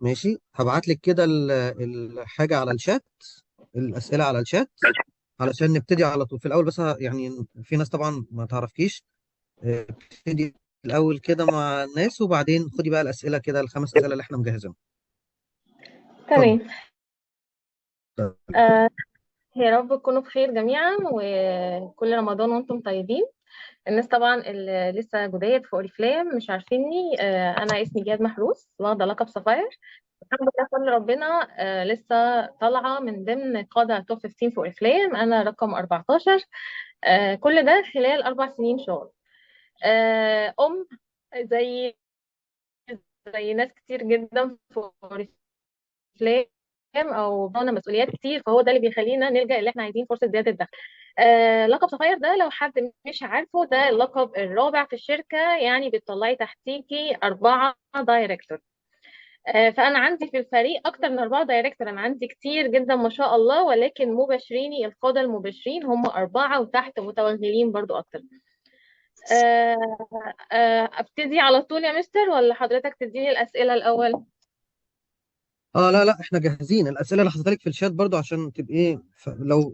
ماشي، هبعت لك كده الحاجة على الشات، الأسئلة على الشات علشان نبتدي على طول في الأول. بس يعني في ناس طبعا ما تعرفكيش، ابتدي الأول كده مع الناس، وبعدين خدي بقى الأسئلة كده، الخمس أسئلة اللي احنا مجهزينهم. اتفضل. تمام. آه يا رب تكونوا بخير جميعا، وكل رمضان وانتم طيبين. الناس طبعا اللي لسه جداد في اوريفلام مش عارفيني، انا اسمي جاد محروس، واخده لقب صفاير. الحمد لله فضل ربنا. لسه طالعه من ضمن قاده توب 15 في اوريفلام، انا رقم 14. كل ده خلال 4 سنين شغل. ام زي ناس كتير جدا في اوريفلام، او ضمن مسؤوليات كتير، فهو ده اللي بيخلينا نلجأ اللي احنا عايزين فرصه زياده دخل. لقب صفاير ده لو حد مش عارفه، ده اللقب الرابع في الشركه، يعني بتطلعي تحتيكي 4 دايركتور. فانا عندي في الفريق اكتر من 4 دايركتور، انا عندي كتير جدا ما شاء الله، ولكن مباشريني القاده المباشرين هم 4، وتحت متوغلين برضو اكتر. آه، ابتدي على طول يا مستر، ولا حضرتك تديني الاسئله الاول؟ اه لا لا، احنا جاهزين. الأسئلة اللي حطيتها لك في الشات برضو عشان تبقي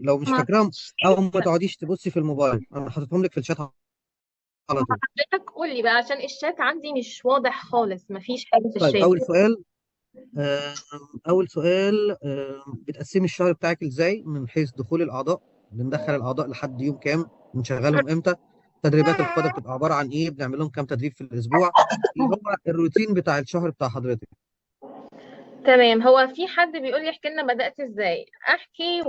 لو مش مع فاكراهم، أو ما تقعديش تبصي في الموبايل، أنا حاططهم لك في الشات على طول. حضرتك قول لي بقى، عشان الشات عندي مش واضح خالص، مفيش حاجه في طيب، الشات. آه، أول سؤال، بتقسمي الشهر بتاعك إزاي من حيث دخول الأعضاء؟ بندخل الأعضاء لحد يوم كام؟ بنشغلهم إمتى؟ تدريبات القادة بتبقى عبارة عن إيه؟ بنعمل لهم كام تدريب في الأسبوع؟ اللي هو الروتين بتاع الشهر بتاع حضرتك. تمام. هو في حد بيقول لي احكي لنا بدأت ازاي احكي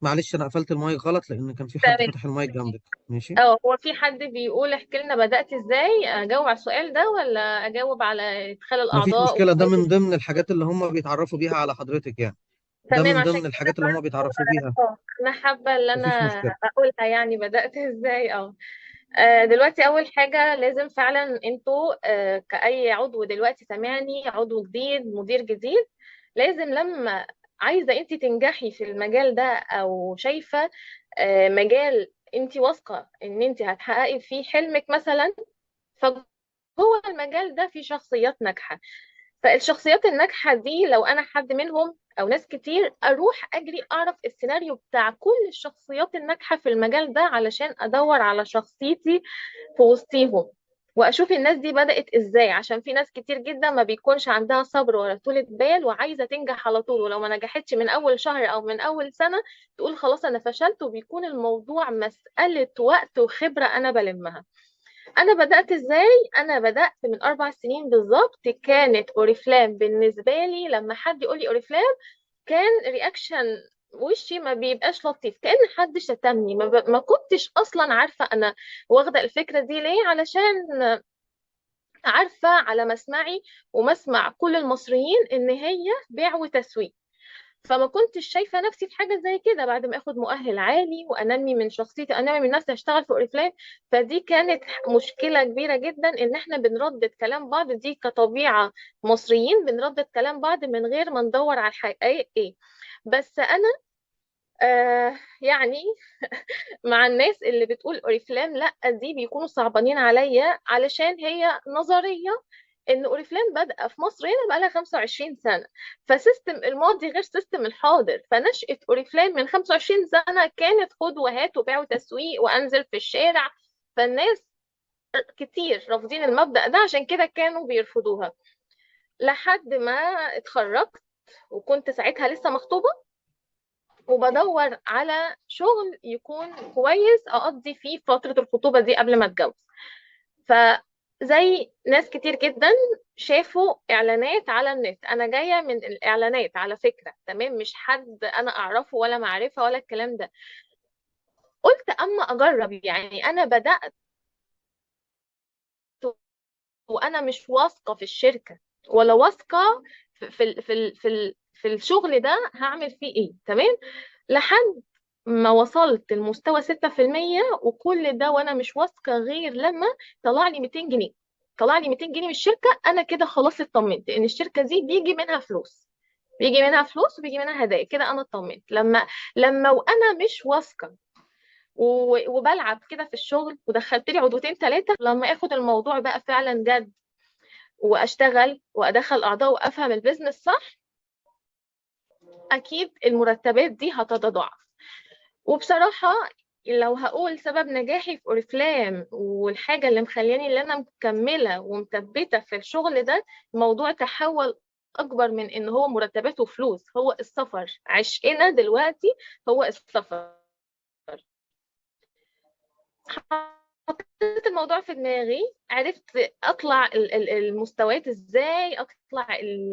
معلش، أنا قفلت المايك غلط لأن كان في حد تمام. فتح المايك جنبك. ماشي. هو في حد بيقول احكي لنا بدأت ازاي، اجاوب على السؤال ده ولا اجاوب على ادخال مفيش الاعضاء مشكلة، ده من ضمن الحاجات اللي هم بيتعرفوا بيها على حضرتك يعني. ده تمام، من عشان ضمن كده الحاجات اللي هم برضه بيتعرفوا بيها. انا حابه ان انا مفيش مشكلة. اقولها، يعني بدأت ازاي. دلوقتي اول حاجه لازم فعلا انتوا، كأي عضو دلوقتي سامعني، عضو جديد مدير جديد، لازم لما عايزه انت تنجحي في المجال ده، او شايفه مجال انت واثقه ان انت هتحققي فيه حلمك مثلا، فجوه المجال ده في شخصيات ناجحه. فالشخصيات الناجحة دي لو أنا حد منهم أو ناس كتير، أروح أجري أعرف السيناريو بتاع كل الشخصيات الناجحة في المجال ده، علشان أدور على شخصيتي في وسطيهم، وأشوف الناس دي بدأت إزاي. عشان في ناس كتير جدا ما بيكونش عندها صبر ولا طولة بال، وعايزة تنجح على طول، ولو ما نجحتش من أول شهر أو من أول سنة تقول خلاص أنا فشلت، وبيكون الموضوع مسألة وقت وخبرة أنا بلمها. انا بدات ازاي؟ انا بدات من 4 سنين بالظبط. كانت اوريفلام بالنسبه لي، لما حد يقول لي اوريفلام كان رياكشن وشي ما بيبقاش لطيف، كأن حد شتمني. ما كنتش اصلا عارفه انا واخده الفكره دي ليه، علشان عارفه على مسمعي ومسمع كل المصريين ان هي بيع وتسويق. فما كنتش شايفه نفسي في حاجه زي كده. بعد ما اخد مؤهل عالي وانمي من شخصيتي، انمي من نفسي، اشتغل في اوريفلام، فدي كانت مشكله كبيره جدا، ان احنا بنردد كلام بعض، دي كطبيعه مصريين بنردد كلام بعض من غير ما ندور على الحقيقه ايه. بس انا يعني مع الناس اللي بتقول اوريفلام لا، دي بيكونوا صعبانين عليا، علشان هي نظريه ان اوريفلام بادئه في مصر هنا بقى لها 25 سنه، فسيستم الماضي غير سيستم الحاضر. فنشأة اوريفلام من 25 سنه كانت خد وهات وبيع وتسويق وانزل في الشارع، فالناس كتير رافضين المبدأ ده، عشان كده كانوا بيرفضوها. لحد ما اتخرجت، وكنت ساعتها لسه مخطوبة، وبدور على شغل يكون كويس أقضي فيه فترة الخطوبة دي قبل ما أتجوز. فزي ناس كتير جدا شافوا إعلانات على النت، أنا جاية من الإعلانات على فكرة، تمام، مش حد أنا أعرفه ولا معرفة ولا الكلام ده. قلت أما أجرب، يعني أنا بدأت وأنا مش واثقة في الشركة، ولا واثقة في الشغل ده هعمل فيه إيه، تمام. لحد ما وصلت المستوى 6%، وكل ده وانا مش واثقه، غير لما طلع لي 200 جنيه. طلع لي 200 جنيه من الشركه، انا كده خلاص اطمنت ان الشركه دي بيجي منها فلوس، بيجي منها فلوس وبيجي منها هدايا، كده انا اطمنت. لما وانا مش واثقه وبلعب كده في الشغل، ودخلت لي عضوتين ثلاثة، لما اخد الموضوع بقى فعلا جد واشتغل وادخل اعضاء وافهم البيزنس صح، اكيد المرتبات دي هتتضاعف. وبصراحة لو هقول سبب نجاحي في اوريفلام والحاجة اللي مخلياني اللي انا مكملة ومثبتة في الشغل ده، الموضوع تحول اكبر من ان هو مرتبات وفلوس، هو السفر. عشقنا دلوقتي هو السفر. حطيت الموضوع في دماغي، عرفت اطلع المستويات ازاي،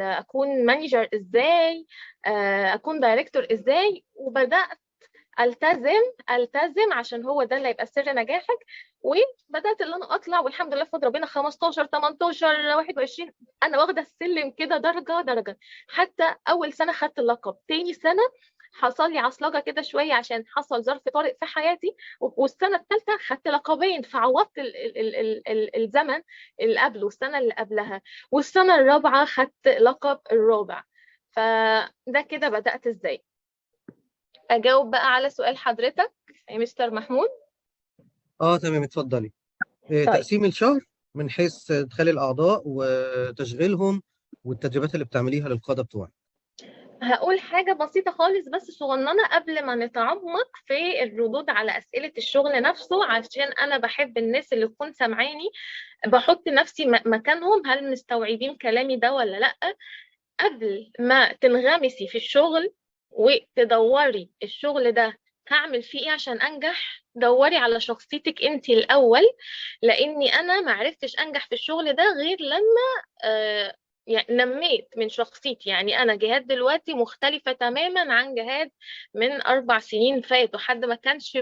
اكون مانجر ازاي، اكون دايركتور ازاي، وبدات التزم عشان هو ده اللي هيبقى سر نجاحك. وبدات ان انا اطلع، والحمد لله بفضل ربنا 15 18 21 انا واخده السلم كده درجه درجه. حتى اول سنه خدت اللقب، تاني سنه حصل لي عصلجه كده شويه عشان حصل ظرف طارئ في حياتي، والسنه الثالثه خدت لقبين، فعوضت الزمن اللي قبله والسنه اللي قبلها، والسنه الرابعه خدت لقب الرابع. فده كده بدات ازاي. اجاوب بقى على سؤال حضرتك يا مستر محمود؟ اه تمام، اتفضلي. طيب، تقسيم الشهر من حيث ادخال الاعضاء وتشغيلهم والتدريبات اللي بتعمليها للقاده بتوعك. هقول حاجة بسيطة خالص بس صغننة قبل ما نتعمق في الردود على أسئلة الشغل نفسه، عشان أنا بحب الناس اللي تكون سامعاني بحط نفسي مكانهم، هل مستوعبين كلامي ده ولا لأ. قبل ما تنغمسي في الشغل وتدوري الشغل ده هعمل فيه ايه عشان انجح، دوري على شخصيتك انت الاول، لاني انا ما عرفتش انجح في الشغل ده غير لما يعني نميت من شخصيتي. يعني انا جهاد دلوقتي مختلفة تماما عن جهاد من 4 سنين فاتوا. حد ما كانش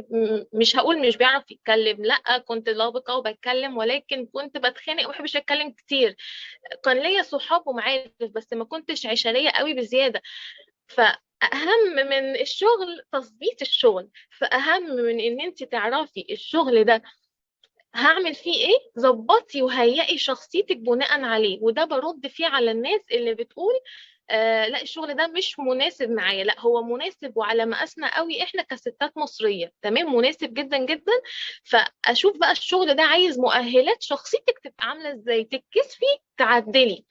مش هقول مش بيعرف يتكلم، لا كنت لابقة وبتكلم، ولكن كنت بتخانق وما بحبش اتكلم كتير. كان ليا صحاب ومعارف بس ما كنتش عشرية قوي بزيادة. فأهم من الشغل تظبيط الشغل، فأهم من ان انت تعرفي الشغل ده هعمل فيه ايه، ظبطي وهيئي شخصيتك بناء عليه. وده برد فيه على الناس اللي بتقول لا الشغل ده مش مناسب معايا. لا هو مناسب وعلى مقاسنا قوي احنا كستات مصرية، تمام مناسب جدا جدا. فاشوف بقى الشغل ده عايز مؤهلات شخصيتك تبقى عاملة ازاي، تتكسفي تعدلي،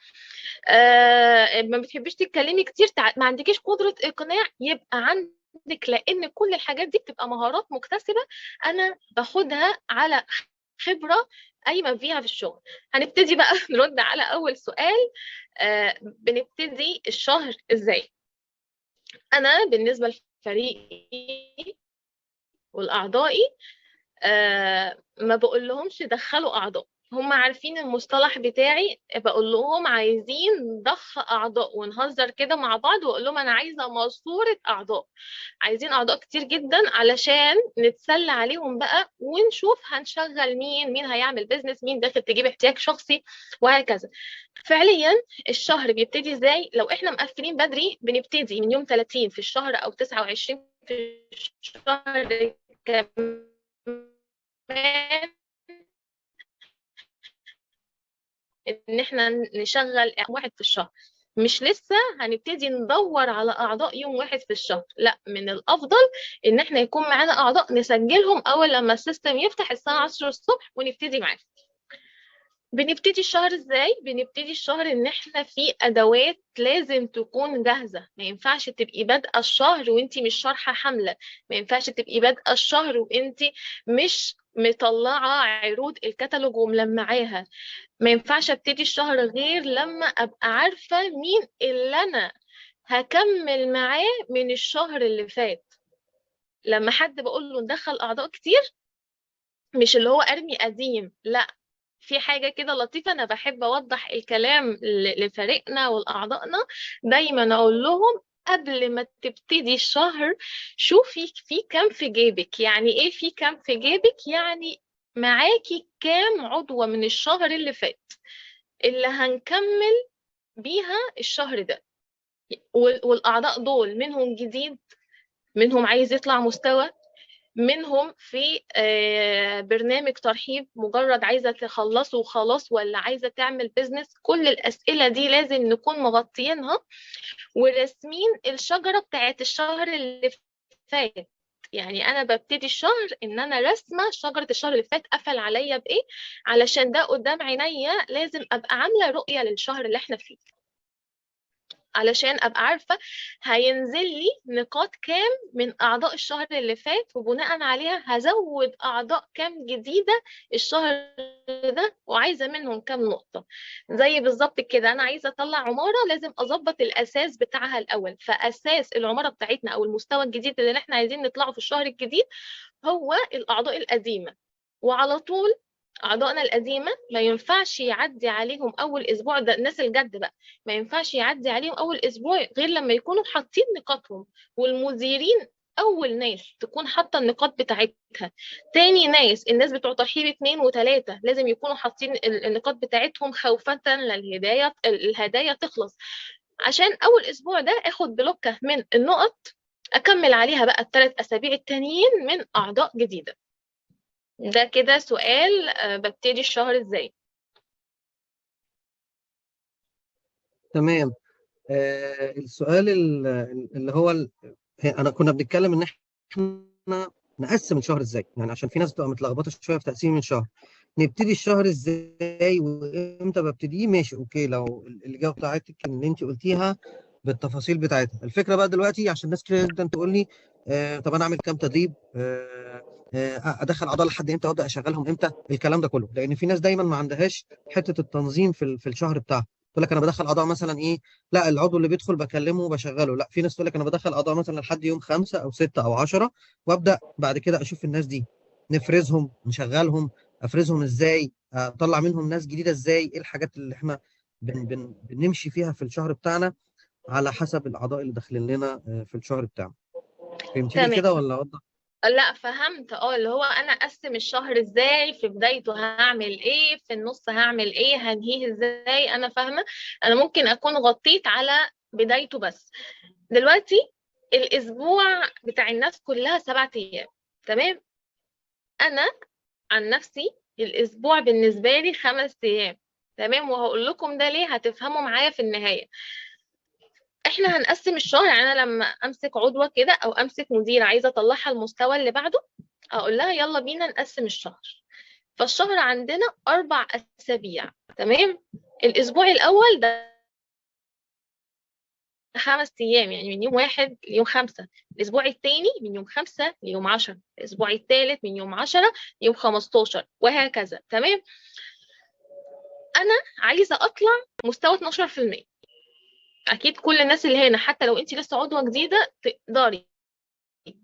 ما بتحبيش تتكلمي كتير، ما عندكيش قدرة إقناع، يبقى عندك، لأن كل الحاجات دي بتبقى مهارات مكتسبة أنا باخدها على خبرة قايمة بيها في الشغل. هنبتدي بقى نرد على أول سؤال. بنبتدي الشهر إزاي؟ أنا بالنسبة لفريقي والأعضائي ما بقول لهمش دخلوا اعضاء، هم عارفين المصطلح بتاعي. بقول لهم عايزين ضخ اعضاء، ونهزر كده مع بعض واقول لهم انا عايزه ماسوره اعضاء، عايزين اعضاء كتير جدا علشان نتسلى عليهم بقى ونشوف هنشغل مين هيعمل بيزنس، مين داخل تجيب احتياج شخصي، وهكذا. فعليا الشهر بيبتدي ازاي؟ لو احنا مقفلين بدري بنبتدي من يوم 30 في الشهر او 29 في الشهر كمان، ان احنا نشغل واحد في الشهر. مش لسه هنبتدي ندور على اعضاء يوم واحد في الشهر، لا من الافضل ان احنا يكون معانا اعضاء نسجلهم اول لما السيستم يفتح الساعه 10 الصبح ونبتدي معاهم. بنبتدي الشهر ازاي؟ بنبتدي الشهر ان احنا في ادوات لازم تكون جاهزه. ما ينفعش تبقي بادئه الشهر وانتي مش شارحه حمله، ما ينفعش تبقي بادئه الشهر وانتي مش مطلعه عروض الكتالوج وملمعاها، ما ينفعش ابتدي الشهر غير لما ابقى عارفه مين اللي انا هكمل معاه من الشهر اللي فات. لما حد بقول له ندخل اعضاء كتير، مش اللي هو ارمي قديم، لا، في حاجة كده لطيفة أنا بحب أوضح الكلام لفريقنا والأعضائنا. دايما أقول لهم قبل ما تبتدي الشهر شوفي في كام في جيبك. يعني إيه في كام في جيبك؟ يعني معاكي كام عضوة من الشهر اللي فات اللي هنكمل بيها الشهر ده، والأعضاء دول منهم جديد، منهم عايز يطلع مستوى، منهم في برنامج ترحيب مجرد عايزة تخلصه وخلاص، ولا عايزة تعمل بيزنس. كل الأسئلة دي لازم نكون مغطيينها ورسمين الشجرة بتاعت الشهر اللي فات. يعني انا ببتدي الشهر ان انا رسمه شجره الشهر اللي فات قفل عليا بايه، علشان ده قدام عينيا لازم ابقى عامله رؤيه للشهر اللي احنا فيه، علشان ابقى عارفه هينزل لي نقاط كام من اعضاء الشهر اللي فات، وبناء عليها هزود اعضاء كام جديده الشهر ده، وعايزه منهم كام نقطه. زي بالظبط كده انا عايزه اطلع عماره، لازم اظبط الاساس بتاعها الاول. فاساس العماره بتاعتنا او المستوى الجديد اللي احنا عايزين نطلعه في الشهر الجديد هو الاعضاء القديمه. وعلى طول أعضائنا القديمة ما ينفعش يعدي عليهم أول أسبوع، ده الناس الجد بقى، ما ينفعش يعدي عليهم أول أسبوع غير لما يكونوا حاطين نقاطهم. والمديرين أول ناس تكون حاطة النقاط بتاعتها. تاني ناس الناس بتوع ترحيب 2 و3 لازم يكونوا حاطين النقاط بتاعتهم خوفا الهدايا تخلص، عشان أول أسبوع ده آخد بلوكة من النقط أكمل عليها بقى ال3 أسابيع التانيين من أعضاء جديدة. ده كده سؤال ببتدي الشهر ازاي. تمام. السؤال اللي هو انا كنا بنتكلم ان احنا نقسم الشهر ازاي، يعني عشان في ناس بتبقى متلخبطه شويه في تقسيم الشهر. نبتدي الشهر ازاي وامتى ببتديه؟ ماشي، اوكي. لو الاجابه بتاعتك اللي انت قلتيها بالتفاصيل بتاعتها. الفكره بقى دلوقتي عشان ناس كتير جدا تقول لي طب انا اعمل كام تدريب، ادخل اعضاء لحد امتى وابدا اشغلهم امتى، الكلام ده كله. لان في ناس دايما ما عندهاش حته التنظيم في الشهر بتاعها. تقول لك انا بدخل اعضاء مثلا ايه، لا العضو اللي بيدخل بكلمه وبشغله. لا، في ناس تقول لك انا بدخل اعضاء مثلا لحد يوم 5 أو 6 أو 10، وابدا بعد كده اشوف الناس دي نفرزهم نشغلهم. افرزهم ازاي؟ اطلع منهم ناس جديده ازاي؟ ايه الحاجات اللي احنا بنمشي فيها في الشهر بتاعنا على حسب الاعضاء اللي داخلين لنا في الشهر بتاعنا. فهمتني تمام. كده ولا اوضح؟ لا فهمت، اللي هو انا اقسم الشهر ازاي، في بدايته هعمل ايه، في النص هعمل ايه، هنهيه ازاي. انا فاهمه. انا ممكن اكون غطيت على بدايته بس. دلوقتي الاسبوع بتاع الناس كلها 7 ايام، تمام. انا عن نفسي الاسبوع بالنسبه لي 5 ايام، تمام. وهقول لكم ده ليه، هتفهموا معايا في النهايه. احنا هنقسم الشهر، يعني انا لما امسك عضوة كده او امسك مديرة عايزة اطلعها المستوى اللي بعده، اقول لها يلا بينا نقسم الشهر. فالشهر عندنا 4 اسابيع، تمام. الاسبوع الاول ده 5 ايام، يعني من يوم 1 ليوم 5. الاسبوع الثاني من يوم 5 ليوم 10. الاسبوع الثالث من يوم 10 ليوم 15، وهكذا، تمام. انا عايزة اطلع مستوى 12%. اكيد كل الناس اللي هنا حتى لو انت لسه عضوة جديدة تقدري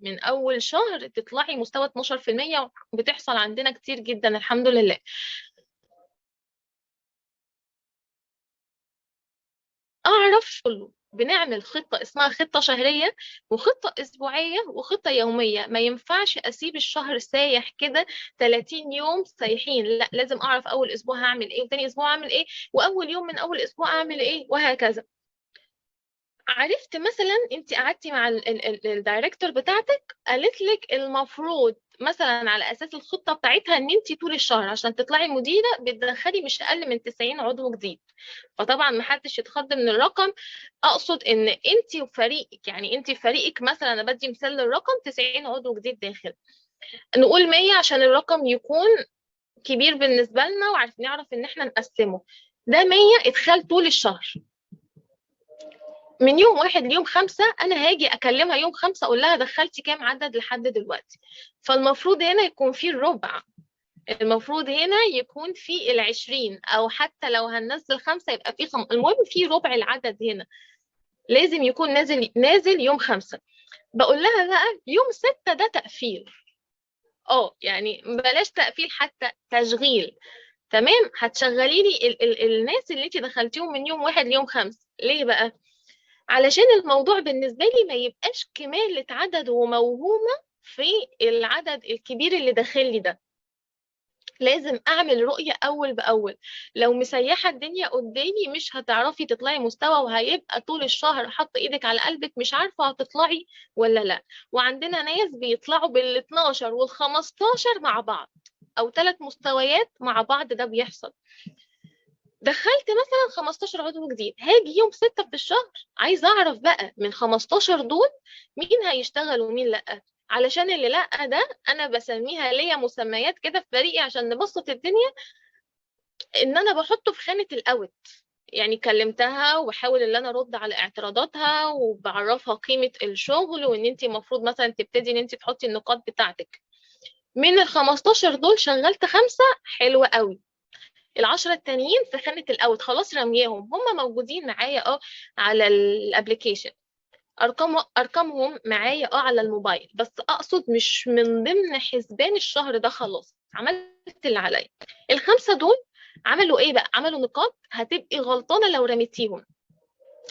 من أول شهر تطلعي مستوى 12%، بتحصل عندنا كتير جدا الحمد لله. أعرف كله. بنعمل خطة اسمها خطة شهرية، وخطة أسبوعية، وخطة يومية. ما ينفعش أسيب الشهر سايح كده 30 يوم سايحين، لا، لازم أعرف أول أسبوع هعمل إيه، وتاني أسبوع هعمل إيه، وأول يوم من أول أسبوع أعمل إيه، وهكذا. عرفت مثلا انت قعدتي مع الدايركتور بتاعتك، قالت لك المفروض مثلا على اساس الخطه بتاعتها ان انت طول الشهر عشان تطلعي مديره بتدخلي مش اقل من 90 عضو جديد. فطبعا ما حدش يتخض من الرقم. اقصد ان انت وفريقك، يعني انت فريقك مثلا، انا بدي مثال للرقم 90 عضو جديد داخل. نقول 100 عشان الرقم يكون كبير بالنسبه لنا وعارف نعرف ان احنا نقسمه. ده 100 ادخال طول الشهر. من يوم 1 ليوم 5 أنا هاجي أكلمها يوم 5 أقول لها دخلتي كام عدد لحد دلوقتي. فالمفروض هنا يكون في الربع، المفروض هنا يكون في 20، أو حتى لو هننزل 5 يبقى في المهم في ربع العدد هنا لازم يكون نازل يوم 5. بقول لها بقى يوم 6 ده تقفيل. يعني بلاش تقفيل، حتى تشغيل، تمام. هتشغلي لي الناس اللي انت دخلتيهم من يوم 1 ليوم 5. ليه بقى؟ علشان الموضوع بالنسبة لي ما يبقاش كمالة عدد وموهومة في العدد الكبير اللي داخل لي ده. لازم أعمل رؤية أول بأول. لو مسيحة الدنيا قدامي مش هتعرفي تطلعي مستوى، وهيبقى طول الشهر حاطة إيدك على قلبك مش عارفة هتطلعي ولا لا. وعندنا ناس بيطلعوا بال12 وال15 مع بعض، أو 3 مستويات مع بعض، ده بيحصل. دخلت مثلا 15 عضو جديد، هاجي يوم 6 في الشهر عايزه اعرف بقى من 15 دول مين هيشتغل ومين لا. علشان اللي لا ده انا بسميها ليا مسميات كده في فريقي عشان نبسط الدنيا، ان انا بحطه في خانة الاوت. يعني كلمتها وبحاول ان انا ارد على اعتراضاتها وبعرفها قيمة الشغل، وان انت المفروض مثلا تبتدي ان انت تحطي النقاط بتاعتك. من ال 15 دول شغلت 5 حلوة قوي. ال10 التانيين في خانة الاوت خلاص رمياهم، هم موجودين معايا على الابليكيشن، ارقامهم معايا على الموبايل، بس اقصد مش من ضمن حسبان الشهر ده، خلاص عملت اللي عليا. ال5 دول عملوا ايه بقى؟ عملوا نقاط هتبقي غلطانه لو رميتيهم،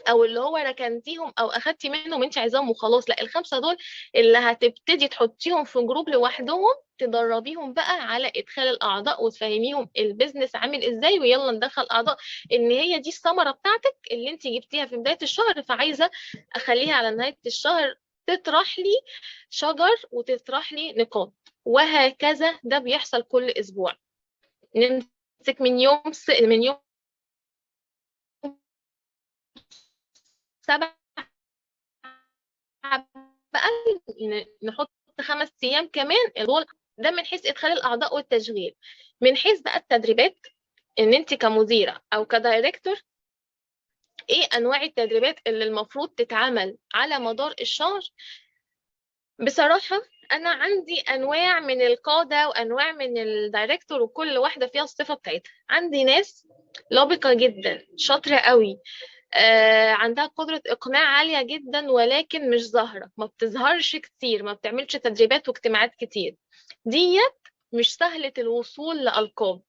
او اللي هو ركنتيهم او اخدتي منهم انت عايزاهم وخلاص. لا، ال5 دول اللي هتبتدي تحطيهم في جروب لوحدهم، تدربيهم بقى على ادخال الاعضاء وتفهميهم البيزنس عامل ازاي، ويلا ندخل اعضاء، ان هي دي الثمره بتاعتك اللي انت جبتيها في بدايه الشهر، فعايزه اخليها على نهايه الشهر تطرح لي شجر وتطرح لي نقاط. وهكذا ده بيحصل كل اسبوع. نمسك من يوم 7 بقى، نحط 5 ايام كمان دول. ده من حيث ادخال الاعضاء والتشغيل. من حيث بقى التدريبات، ان انت كمديره او كدايركتور، ايه انواع التدريبات اللي المفروض تتعمل على مدار الشهر؟ بصراحه انا عندي انواع من القاده وانواع من الدايركتور، وكل واحده فيها الصفه بتاعتها. عندي ناس لبقه جدا شاطره قوي، عندها قدرة إقناع عالية جدا، ولكن مش ظاهرة، ما بتظهرش كتير، ما بتعملش تدريبات واجتماعات كتير. ديت مش سهلة الوصول لألقاب.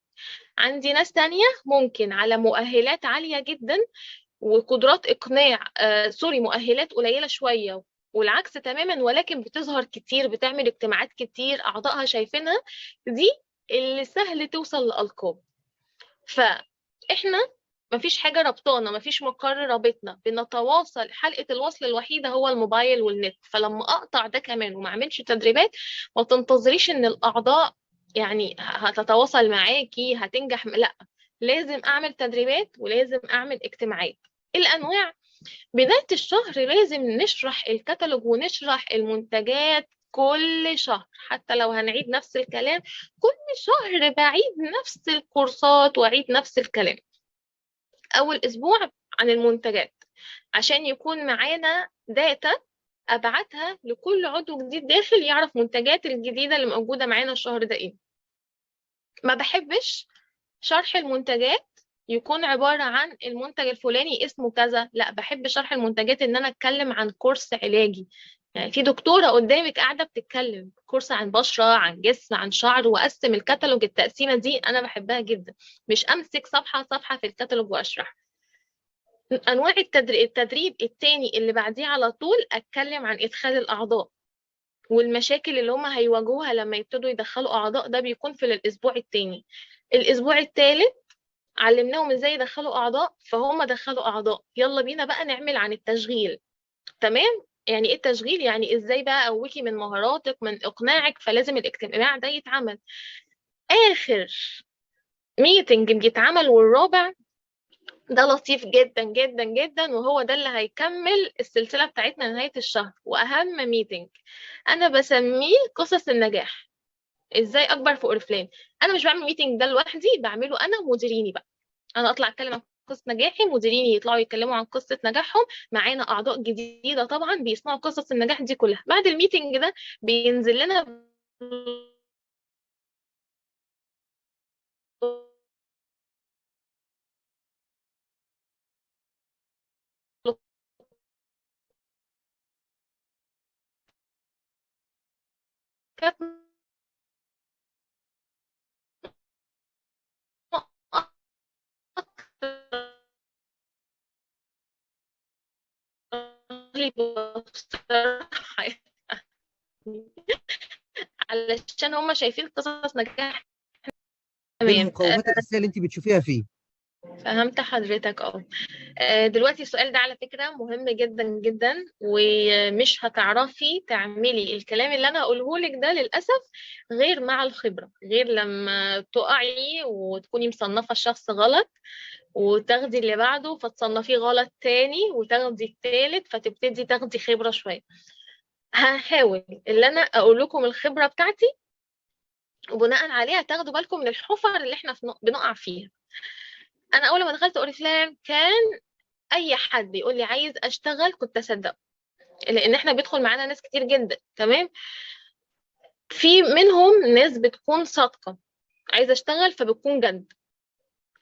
عندي ناس تانية ممكن على مؤهلات عالية جدا وقدرات إقناع، سوري، مؤهلات قليلة شوية والعكس تماما، ولكن بتظهر كتير، بتعمل اجتماعات كتير، أعضائها شايفينها. دي اللي سهل توصل لألقاب. فإحنا مفيش حاجة ربطانا، مفيش مقر رابطنا، بنتواصل، حلقة الوصل الوحيدة هو الموبايل والنت. فلما أقطع ده كمان وما أعملش تدريبات، ما تنتظريش إن الأعضاء يعني هتتواصل معاكي هتنجح، لا، لازم أعمل تدريبات ولازم أعمل اجتماعات. الأنواع، بداية الشهر لازم نشرح الكتالوج ونشرح المنتجات كل شهر، حتى لو هنعيد نفس الكلام كل شهر، بعيد نفس الكورسات وأعيد نفس الكلام. أول أسبوع عن المنتجات، عشان يكون معانا داتا أبعتها لكل عضو جديد داخل يعرف منتجات الجديدة اللي موجودة معانا الشهر ده إيه. ما بحبش شرح المنتجات يكون عبارة عن المنتج الفلاني اسمه كذا، لا، بحب شرح المنتجات إن أنا أتكلم عن كورس علاجي. يعني في دكتورة قدامك قاعدة بتتكلم كورس عن بشرة، عن جسم، عن شعر، وأقسم الكتالوج. التقسيمة دي أنا بحبها جدا، مش أمسك صفحة صفحة في الكتالوج وأشرح. انواع التدريب التاني اللي بعديه على طول اتكلم عن ادخال الاعضاء والمشاكل اللي هم هيواجهوها لما يبتدوا يدخلوا اعضاء. ده بيكون في الاسبوع التاني. الاسبوع التالت علمناهم ازاي يدخلوا اعضاء، فهم دخلوا اعضاء، يلا بينا بقى نعمل عن التشغيل. تمام. يعني ايه التشغيل؟ يعني ازاي بقى اقويكي من مهاراتك، من اقناعك، فلازم الاجتماع ده يتعمل. اخر ميتنج بيتعمل والرابع ده لطيف جدا جدا جدا، وهو ده اللي هيكمل السلسلة بتاعتنا لنهاية الشهر، وأهم ميتنج أنا بسميه قصص النجاح. إزاي أكبر في أوريفلام؟ أنا مش بعمل ميتنج ده لوحدي، بعمله أنا ومديريني بقى. أنا أطلع أتكلم عن قصة نجاحي، مديريني يطلعوا يتكلموا عن قصة نجاحهم، معانا أعضاء جديدة طبعا بيسمعوا قصص النجاح دي كلها. بعد الميتنج ده بينزل لنا بلوكات بصراحة، علشان هم شايفين قصص نجاح. ايه تمام. المقومات الاساسيه اللي انت بتشوفيها فيه؟ فهمت حضرتك. دلوقتي السؤال ده على فكرة مهم جدا جدا، ومش هتعرفي تعملي الكلام اللي انا هقوله لك ده للأسف غير مع الخبرة، غير لما تقعي وتكوني مصنفة الشخص غلط، وتاخدي اللي بعده فتصنفيه غلط تاني، وتاخدي التالت فتبتدي تاخدي خبرة شوية. هحاول اللي انا اقول لكم الخبره بتاعتي، وبناء عليها تاخدوا بالكم من الحفر اللي احنا بنقع فيها. انا اول ما دخلت اوريفلام كان اي حد يقول لي عايز اشتغل كنت اصدقه، لان احنا بيدخل معانا ناس كتير جدا. تمام. في منهم ناس بتكون صادقه عايزه اشتغل فبتكون جد،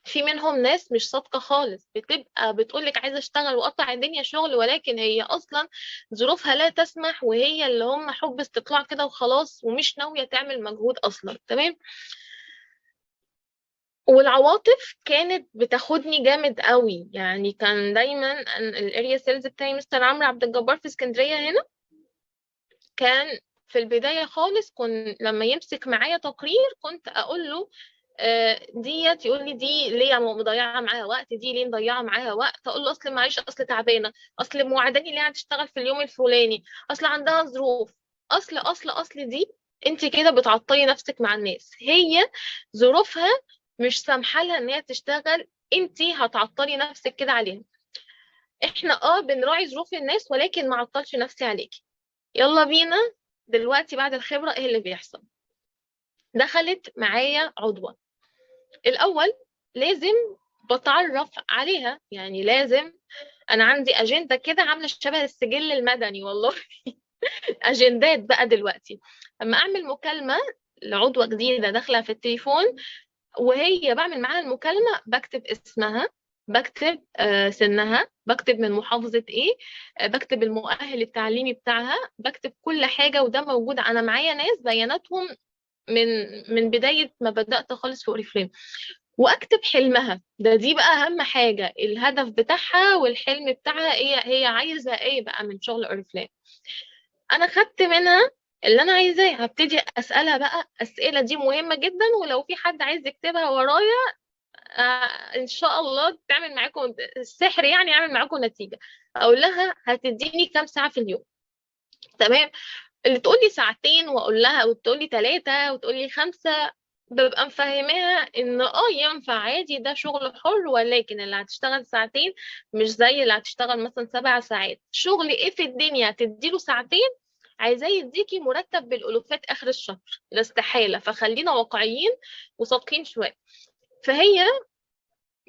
في منهم ناس مش صادقه خالص، بتبقى بتقولك عايزه اشتغل واقطع الدنيا شغل، ولكن هي اصلا ظروفها لا تسمح، وهي اللي هم حب استطلاع كده وخلاص، ومش ناويه تعمل مجهود اصلا. تمام. والعواطف كانت بتاخدني جامد قوي، يعني كان دايما الاريا سيلز بتاعي مستر عمرو عبد الجبار في اسكندريه هنا، كان في البدايه خالص كنت لما يمسك معايا تقرير كنت اقول له ديت، يقول لي دي ليه مضيعه معاها وقت، دي ليه مضيعه معاها وقت، اقول له اصل معيش، اصل تعبانه، اصل موعداني ليه هتشتغل في اليوم الفلاني، اصل عندها ظروف، اصل دي. انت كده بتعطلي نفسك مع الناس، هي ظروفها مش سامحه لها ان هي تشتغل، انت هتعطلي نفسك كده عليها. احنا بنراعي ظروف الناس، ولكن ما عطلش نفسي عليكي. يلا بينا. دلوقتي بعد الخبره ايه اللي بيحصل؟ دخلت معايا عضوة، الأول لازم بتعرف عليها، يعني لازم أنا عندي أجندة كده عاملة شبه السجل المدني والله. أجندات بقى دلوقتي. أما أعمل مكالمة لعضوة جديدة داخلة في التليفون، وهي بعمل معاها المكالمة بكتب اسمها، بكتب سنها، بكتب من محافظة ايه، بكتب المؤهل التعليمي بتاعها، بكتب كل حاجة، وده موجود. أنا معايا ناس بياناتهم من بداية ما بدأت خالص في اوريفليم. واكتب حلمها ده، دي بقى اهم حاجه، الهدف بتاعها والحلم بتاعها ايه، هي عايزه ايه بقى من شغل اوريفلام. انا خدت منها اللي انا عايزاه، هبتدي اسالها بقى اسئله دي مهمه جدا، ولو في حد عايز يكتبها ورايا ان شاء الله تعمل معاكم السحر، يعني يعمل معاكم نتيجه. اقول لها هتديني كام ساعه في اليوم. تمام. اللي تقول لي ساعتين واقول لها، وتقول لي 3 وتقول لي 5، ببقى مفهماها ان ينفع عادي، ده شغل حر، ولكن اللي هتشتغل ساعتين مش زي اللي هتشتغل مثلا 7 ساعات. شغل ايه في الدنيا تديله ساعتين عايزاه يديكي مرتب بالالوفات اخر الشهر؟ ده استحاله. فخلينا واقعيين وصادقين شويه. فهي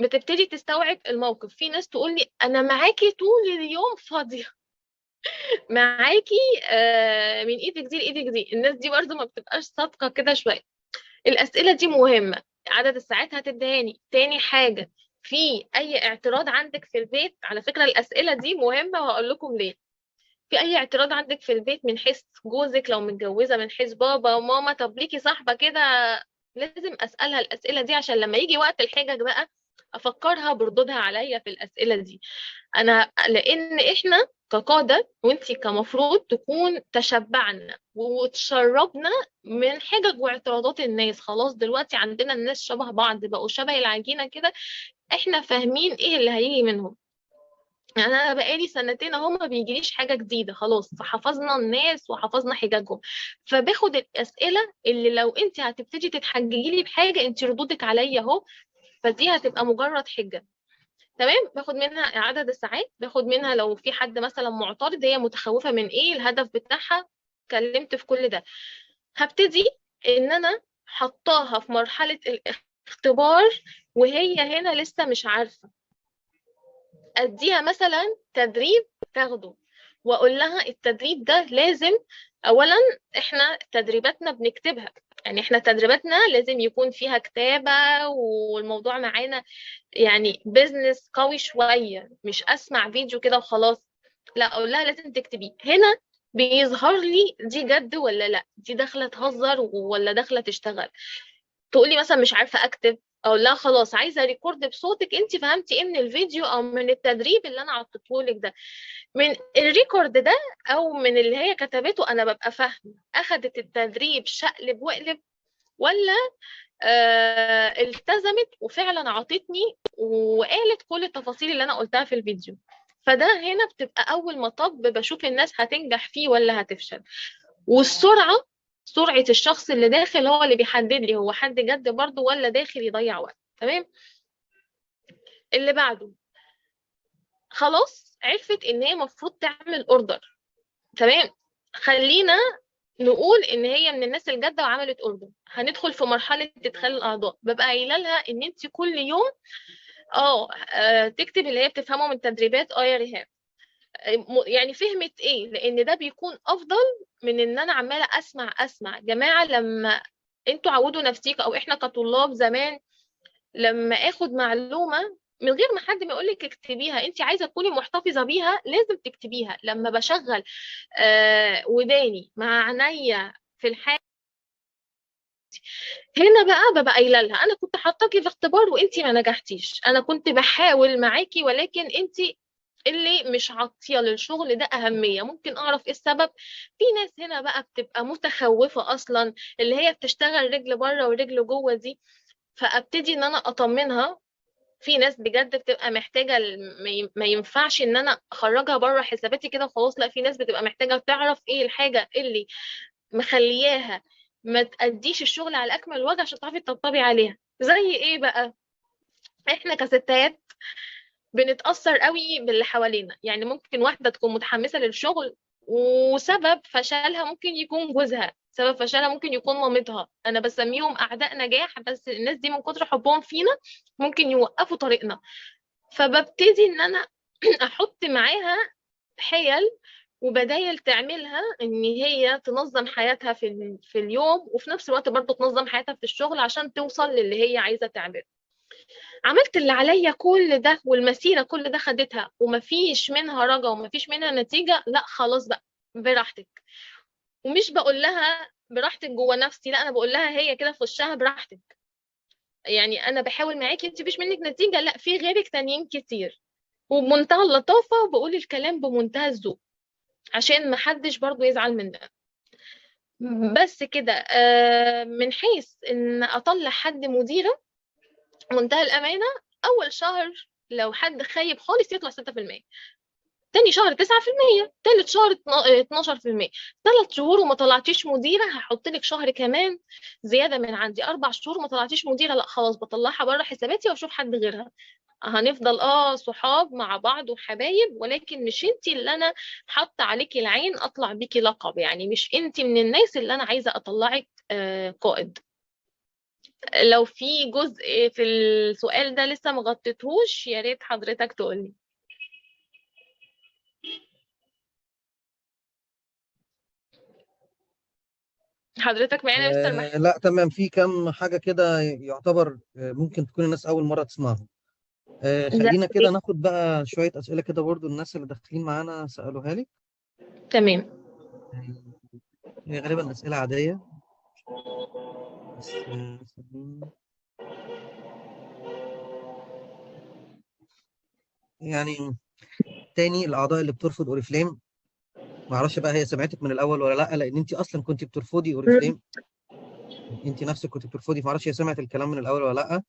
بتبتدي تستوعب الموقف. في ناس تقول لي انا معاكي طول اليوم فاضيه، معاكي من ايدك دي لايدك دي. الناس دي برضو ما بتبقاش صادقه كده شويه. الأسئلة دي مهمة، عدد الساعات هتدهاني. تاني حاجة، في أي اعتراض عندك في البيت، على فكرة الأسئلة دي مهمة وهقول لكم ليه. في أي اعتراض عندك في البيت من حيث جوزك لو متجوزة، من حيث بابا وماما، طب ليكي صاحبة كده، لازم أسألها الأسئلة دي عشان لما يجي وقت الحجج بقى أفكرها بردودها عليا في الأسئلة دي. أنا لأن إحنا كقادة وانتي كمفروض تكون تشبعنا وتشربنا من حجج واعتراضات الناس. خلاص دلوقتي عندنا الناس شبه بعض، بقوا شبه العجينة كده، احنا فاهمين ايه اللي هيجي منهم. يعني انا بقالي سنتين اهو ما بيجيليش حاجة جديدة، خلاص حفظنا الناس وحفظنا حججهم. فباخد الأسئلة اللي لو انت هتبتدي تتحججي لي بحاجة، انت ردودك عليا اهو، فدي هتبقى مجرد حجة. تمام. باخد منها عدد الساعات، باخد منها لو في حد مثلا معترض هي متخوفة من ايه، الهدف بتاعها، اتكلمت في كل ده. هبتدي ان انا حطاها في مرحلة الاختبار وهي هنا لسه مش عارفة، اديها مثلا تدريب تاخده، واقول لها التدريب ده لازم اولا، احنا تدريباتنا بنكتبها، يعني احنا تدريباتنا لازم يكون فيها كتابة، والموضوع معانا يعني بيزنس قوي شوية، مش اسمع فيديو كده وخلاص. لا، اقول لها لازم تكتبي. هنا بيظهر لي دي جد ولا لا، دي داخلة تهزر ولا داخلة تشتغل. تقولي مثلا مش عارفة اكتب، اقول لها خلاص عايزة ريكورد بصوتك، انت فهمتي ايه من الفيديو او من التدريب اللي انا عطيته لك ده. من الريكورد ده او من اللي هي كتبته انا ببقى فاهمة اخدت التدريب شقلب وقلب، ولا التزمت وفعلا عطتني وقالت كل التفاصيل اللي انا قلتها في الفيديو. فده هنا بتبقى اول مطب بشوف الناس هتنجح فيه ولا هتفشل. والسرعة، سرعة الشخص اللي داخل هو اللي بيحدد لي هو حد جد برضه ولا داخل يضيع وقت. تمام. اللي بعده، خلاص عرفت ان هي المفروض تعمل اوردر. تمام. خلينا نقول ان هي من الناس الجاده وعملت اوردر، هندخل في مرحله ادخال الاعضاء، ببقى قايله لها ان انت كل يوم تكتب اللي هي بتفهمه من التدريبات يا ريهام، يعني فهمت ايه، لان ده بيكون افضل من ان انا عماله اسمع جماعه. لما انتوا عودوا نفسيكوا، او احنا كطلاب زمان لما اخد معلومه من غير ما حد ما يقولك اكتبيها، انت عايزه تكوني محتفظه بيها لازم تكتبيها. لما بشغل وداني مع عينيا في الحاجه، هنا بقى ببقى قايله لها انا كنت حاطاكي في اختبار وانت ما نجحتيش، انا كنت بحاول معاكي ولكن انت اللي مش عاطيه للشغل ده اهميه، ممكن اعرف ايه السبب. في ناس هنا بقى بتبقى متخوفه اصلا، اللي هي بتشتغل رجل بره ورجل جوه دي، فابتدي ان انا اطمنها. في ناس بجد بتبقى محتاجه ما ينفعش ان انا اخرجها بره حساباتي كده وخلاص، لا، في ناس بتبقى محتاجه تعرف ايه الحاجه اللي مخلياها ما تأديش الشغل على اكمل وجه عشان تعرفي تطبطبي عليها. زي ايه بقى؟ احنا كستات بنتأثر قوي باللي حوالينا، يعني ممكن واحدة تكون متحمسة للشغل وسبب فشلها ممكن يكون جوزها، سبب فشلها ممكن يكون مامتها، انا بسميهم اعداء نجاح، بس الناس دي من كتر حبهم فينا ممكن يوقفوا طريقنا. فببتدي ان انا احط معاها حيل وبدايل تعملها ان هي تنظم حياتها في اليوم، وفي نفس الوقت برضه تنظم حياتها في الشغل عشان توصل للي هي عايزة تعمله. عملت اللي عليا كل ده، والمسيرة كل ده خدتها ومفيش منها رجا ومفيش منها نتيجة، لا خلاص بقى براحتك. ومش بقول لها براحتك جوه نفسي، لا، انا بقول لها هي كده في وشها براحتك، يعني انا بحاول معاكي، انت مفيش منك نتيجة، لا، في غيرك تانيين كتير. وبمنتهى اللطافة وبقول الكلام بمنتهى الذوق عشان محدش برضو يزعل مننا. بس كده. من حيث ان اطلع حد مديرة، منتهى الامانة، اول شهر لو حد خايب خالص يطلع 6%، تاني شهر 9%، تالت شهر 12%. 3 شهور وما طلعتيش مديرة هحط لك شهر كمان زيادة من عندي. 4 شهور ما طلعتيش مديرة، لا خلاص بطلعها بره حساباتي واشوف حد غيرها. هنفضل صحاب مع بعض وحبايب، ولكن مش انتي اللي انا حاطه عليكي العين اطلع بيكي لقب، يعني مش انتي من الناس اللي انا عايزه اطلعك قائد. لو في جزء في السؤال ده لسه مغطيتهوش يا ريت حضرتك تقولي. حضرتك معانا يا مستر محمود؟ لا تمام، في كم حاجة كده يعتبر ممكن تكون الناس أول مرة تسمعهم. زي خلينا كده ايه؟ ناخد بقى شوية أسئلة كده برضو الناس اللي داخلين معانا سألوها لي. تمام. هي غالبا أسئلة عادية بس يعني تاني الأعضاء اللي بترفض أوريفليم، معرفش بقى هي سمعتك من الأول ولا لأ، لأن أنت أصلا كنت بترفضي مم. أوريفليم. أنت نفسك كنت بترفضي، معرفش هي سمعت الكلام من الأول ولا لأ.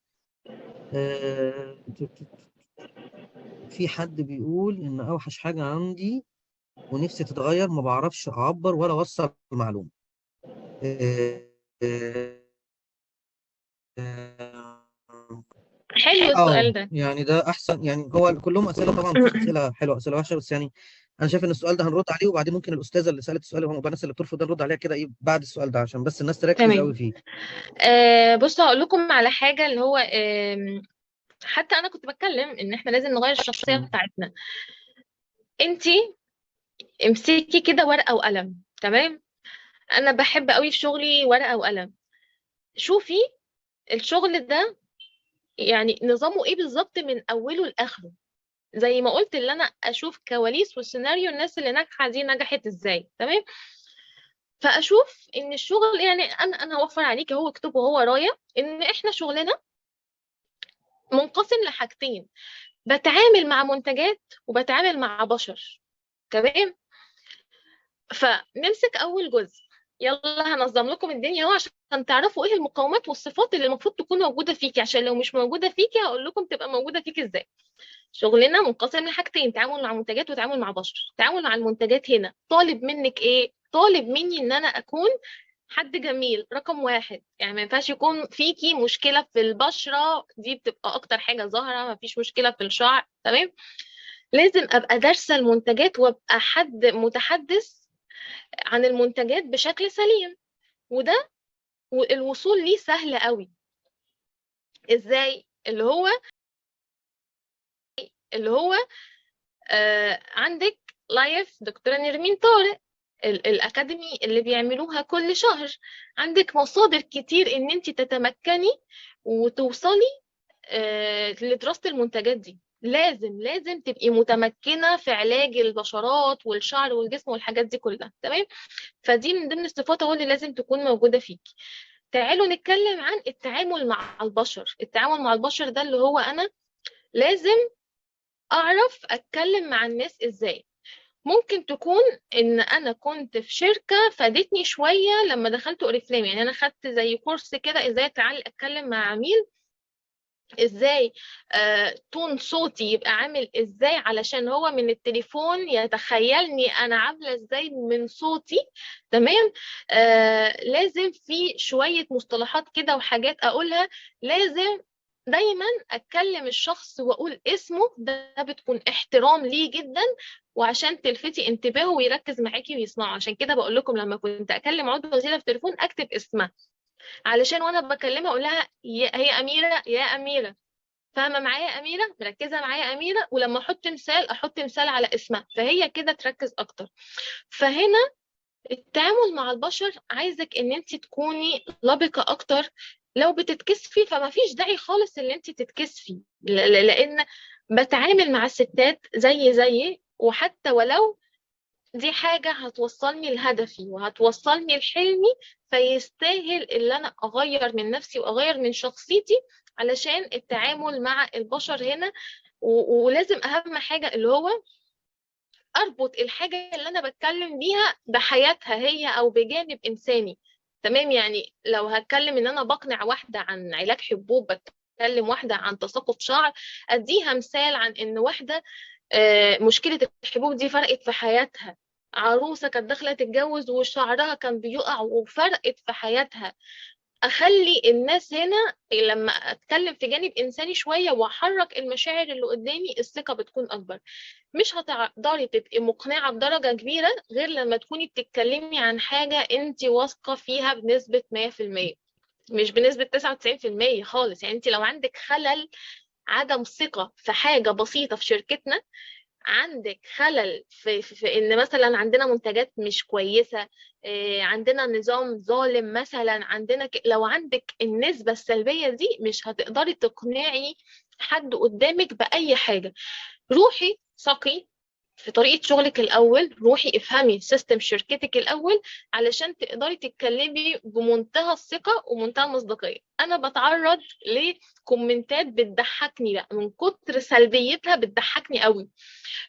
آه، في حد بيقول إن أوحش حاجة عندي ونفسي تتغير ما بعرفش أعبر ولا أوصل المعلومة. آه، آه، حلو السؤال ده. يعني ده احسن، يعني هو كلهم اسئله طبعا، مفيش اسئله حلوه اسئله وحشه، بس يعني انا شايف ان السؤال ده هنرد عليه، وبعدين ممكن الاستاذه اللي سالت السؤال، هو موضوع الناس اللي بترفض ده نرد عليها كده ايه بعد السؤال ده، عشان بس الناس تركز قوي تمام. فيه. بصوا هقول لكم على حاجه، اللي هو حتى انا كنت بتكلم ان احنا لازم نغير الشخصيه مم. بتاعتنا. انتي امسكي كده ورقه وقلم، تمام؟ انا بحب قوي في شغلي ورقه وقلم. شوفي الشغل ده يعني نظامه ايه بالظبط من اوله لاخره، زي ما قلت اللي انا اشوف كواليس والسيناريو، الناس اللي ناجحه دي نجحت ازاي، تمام؟ فاشوف ان الشغل، يعني انا هوفر عليكي، هو اكتبه هو رايه ان احنا شغلنا منقسم لحاجتين: بتعامل مع منتجات وبتعامل مع بشر، تمام؟ فنمسك اول جزء. يلا هنظم لكم الدنيا اهو عشان تعرفوا ايه المقومات والصفات اللي المفروض تكون موجوده فيكي، عشان لو مش موجوده فيكي هقول لكم تبقى موجوده فيكي ازاي. شغلنا منقسم لحاجتين: تعامل مع منتجات وتعامل مع بشر. تعامل مع المنتجات هنا طالب منك ايه؟ طالب مني ان انا اكون حد جميل رقم واحد، يعني ما ينفعش يكون فيكي مشكلة في البشرة، دي بتبقى أكتر حاجة ظاهرة، ما فيش مشكلة في الشعر، تمام؟ لازم أبقى دارسة المنتجات وأبقى حد متحدث عن المنتجات بشكل سليم. وده الوصول ليه سهل قوي. ازاي؟ اللي هو عندك لايف دكتورة نرمين طارق، الأكاديمي اللي بيعملوها كل شهر. عندك مصادر كتير إن أنت تتمكني وتوصلي لدراسة المنتجات دي. لازم تبقي متمكنة في علاج البشرات والشعر والجسم والحاجات دي كلها. تمام؟ فدي من ضمن الصفات اللي لازم تكون موجودة فيكي. تعالوا نتكلم عن التعامل مع البشر. التعامل مع البشر ده اللي هو أنا لازم أعرف أتكلم مع الناس إزاي. ممكن تكون ان انا كنت في شركه فادتني شويه لما دخلت اوريفليم. يعني انا خدت زي كورس كده ازاي اتكلم مع عميل، ازاي تون صوتي يبقى عامل ازاي علشان هو من التليفون يتخيلني انا عامله ازاي من صوتي. تمام؟ لازم في شويه مصطلحات كده وحاجات اقولها. لازم دايما اتكلم الشخص واقول اسمه، ده بتكون احترام ليه جدا، وعشان تلفتي انتباهه ويركز معاكي ويسمعه. عشان كده بقول لكم لما كنت اكلم عضو وزيره في التليفون اكتب اسمها، علشان وانا بكلمها اقول لها هي اميره، يا اميره. فاهمه معايا يا اميره؟ مركزه معايا يا اميره؟ ولما احط مثال على اسمها، فهي كده تركز اكتر. فهنا التعامل مع البشر عايزك ان انت تكوني لبقة اكتر. لو بتتكسفي فما فيش داعي خالص ان انت تتكسفي، لان بتعامل مع الستات زي وحتى ولو دي حاجة هتوصلني لهدفي وهتوصلني لحلمي، فيستاهل ان انا اغير من نفسي واغير من شخصيتي علشان التعامل مع البشر هنا. ولازم اهم حاجة اللي هو اربط الحاجه اللي انا بتكلم بيها بحياتها هي او بجانب انساني. تمام؟ يعني لو هتكلم ان انا بقنع واحده عن علاج حبوب، بتكلم واحده عن تساقط شعر، اديها مثال عن ان واحده مشكله الحبوب دي فرقت في حياتها. عروسه كانت داخله تتجوز وشعرها كان بيقع وفرقت في حياتها. اخلي الناس هنا لما اتكلم في جانب انساني شويه واحرك المشاعر اللي قدامي، الثقه بتكون اكبر. مش هتقدري تبقي مقنعة بدرجة كبيرة غير لما تكوني بتتكلمي عن حاجة انت واثقة فيها بنسبة 100%، مش بنسبة 99% خالص. يعني انت لو عندك خلل، عدم ثقة في حاجة بسيطة في شركتنا، عندك خلل في ان مثلا عندنا منتجات مش كويسة، عندنا نظام ظالم مثلا، عندنا لو عندك النسبة السلبية دي مش هتقدري تقنعي حد قدامك بأي حاجة. روحي ثقي في طريقة شغلك الأول، روحي افهمي سيستم شركتك الأول علشان تقدري تتكلمي بمنتهى الثقة ومنتهى المصداقية. أنا بتعرض لكومنتات بتضحكني بقى من كتر سلبيتها، بتضحكني قوي.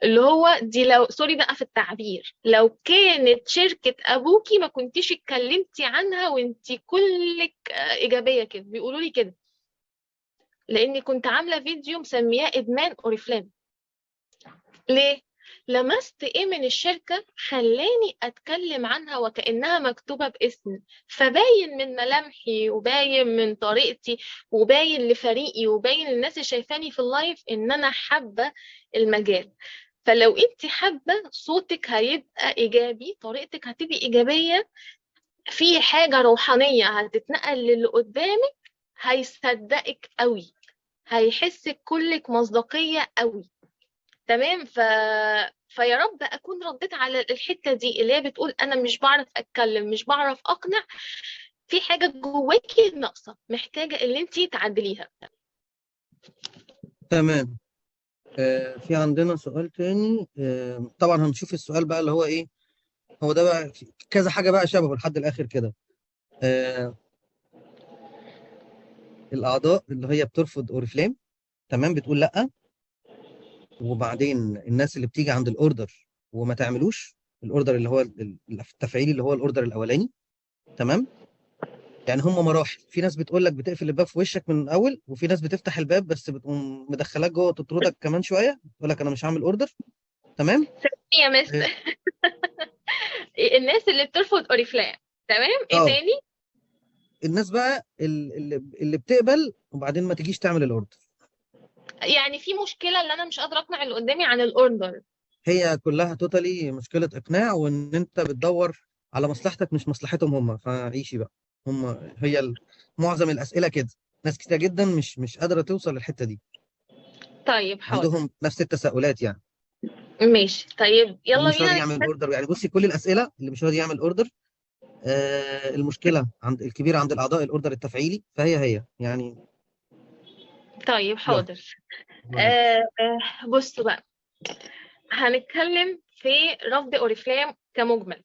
اللي هو دي لو سوري بقى في التعبير، لو كانت شركة أبوكي ما كنتيش اتكلمتي عنها وانتي كلك إيجابية كده، بيقولوا لي كده، لأني كنت عاملة فيديو مسمياه إدمان أوريفلام. ليه؟ لمست ايه من الشركة خلاني اتكلم عنها وكأنها مكتوبة باسم، فباين من ملامحي وباين من طريقتي وباين لفريقي وباين للناس اللي شايفاني في اللايف ان انا حابة المجال. فلو انت حابة صوتك هيبقى ايجابي، طريقتك هتبقى ايجابية، في حاجة روحانية هتتنقل للي قدامك، هيصدقك قوي، هيحسك كلك مصداقية قوي. تمام؟ فيا رب اكون رديت على الحته دي اللي هي بتقول انا مش بعرف اتكلم، مش بعرف اقنع، في حاجه جواكي ناقصه محتاجه اللي انت تعدليها. تمام. في عندنا سؤال تاني. طبعا هنشوف السؤال بقى اللي هو ايه. هو ده بقى كذا حاجة بقى شبهه لحد الآخر كده. آه الأعضاء اللي هي بترفض أوريفليم، تمام، بتقول لأ. وبعدين الناس اللي بتيجي عند الأوردر وما تعملوش الأوردر اللي هو التفعيلي اللي هو الأوردر الأولاني. تمام. يعني هم مراحل. في ناس بتقول لك بتقفل الباب في وشك من الأول، وفي ناس بتفتح الباب بس بتقوم مدخلاك جوه تطردك كمان شوية، تقول لك أنا مش هعمل أوردر. تمام. يا مستر. اه. الناس اللي بترفض اوريفلام. تمام، ايه آه. تاني؟ الناس بقى اللي بتقبل وبعدين ما تجيش تعمل الأوردر. يعني في مشكله اللي انا مش قادره اقنع اللي قدامي عن الاوردر. هي كلها توتالي مشكله اقناع، وان انت بتدور على مصلحتك مش مصلحتهم هم، فعيشي بقى. هم هي معظم الاسئله كده، ناس كتير جدا مش قادره توصل للحته دي، طيب حاضر. عندهم نفس التساؤلات يعني. ماشي طيب اللي يلا مش راضي بينا يعمل نتكلم. اوردر، يعني بصي كل الاسئله اللي مش راضي يعمل اوردر، المشكله عند الكبيره عند الاعضاء الاوردر التفعيلي، فهي يعني. طيب يلا حاضر. معاك. بصوا بقى، هنتكلم في رفض اوريفلام كمجمل.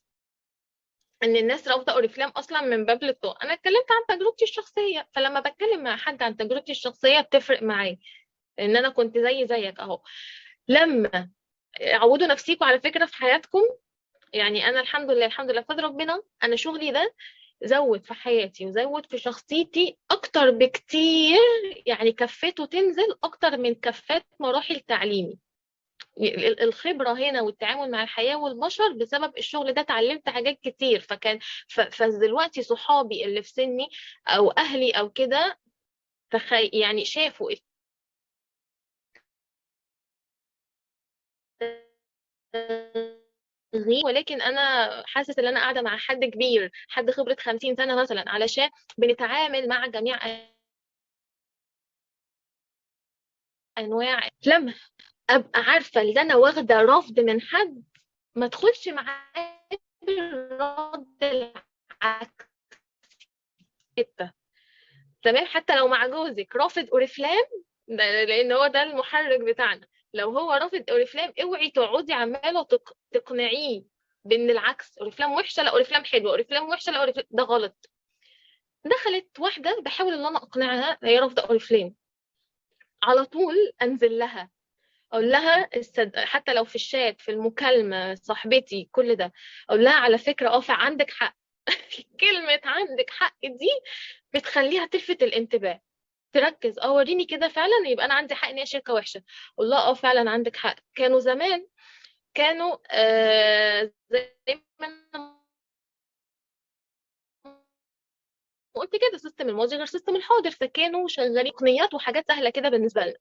ان الناس رافضه اوريفلام اصلا من باب الطاقه. انا اتكلمت عن تجربتي الشخصيه، فلما بتكلم مع حد عن تجربتي الشخصيه بتفرق معايا، ان انا كنت زيك اهو. لما عودوا نفسيكم على فكره في حياتكم. يعني انا الحمد لله الحمد لله بفضل ربنا، انا شغلي ده زود في حياتي وزود في شخصيتي اكتر بكتير. يعني كفته تنزل اكتر من كفات مراحل تعليمي. الخبرة هنا والتعامل مع الحياة والبشر بسبب الشغل ده اتعلمت حاجات كتير. فدلوقتي صحابي اللي في سني او اهلي او كده يعني شافوا التغيير. ولكن انا حاسس ان انا قاعدة مع حد كبير، حد خبرة 50 سنة مثلا، علشان بنتعامل مع جميع انواع. لما ابقى عارفة ان انا واخدة رفض من حد، ما ادخلش معاه بالرد العكس. تمام؟ حتى لو مع جوزك رافض اوريفلام، لان هو ده المحرك بتاعنا. لو هو رافض اوريفلام، اوعي تقعدي عماله تقنعيه بان العكس، اوريفلام وحشه لا اوريفلام حلوه، اوريفلام وحشه لا اوريفلام، ده غلط. دخلت واحده بحاول ان انا اقنعها هي رافضه اوريفلام، على طول انزل لها اقول لها حتى لو في الشات في المكالمه صاحبتي كل ده، اقول لها على فكره عندك حق. كلمه عندك حق دي بتخليها تلفت الانتباه، تركز. وريني كده فعلا، يبقى انا عندي حق ان هي شركه وحشه. اقول لها فعلا عندك حق. كانوا زمان كانوا زي ما انا قلت كده، سيستم الماضي غير سيستم الحاضر، فكانوا شغالين تقنيات وحاجات سهله كده بالنسبه لنا.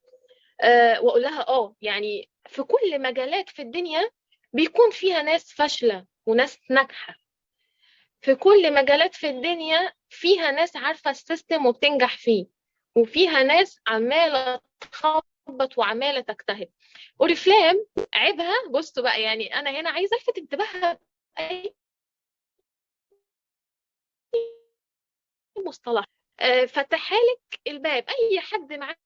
واقول لها يعني في كل مجالات في الدنيا بيكون فيها ناس فاشله وناس ناجحه. في كل مجالات في الدنيا فيها ناس عارفه السيستم وبتنجح فيه، وفيها ناس عماله تخبط وعماله تجتهد. اوريفلام عيبها، بصوا بقى، يعني انا هنا عايزه الفت انتباهها باي مصطلح. فتحالك الباب اي حد معاه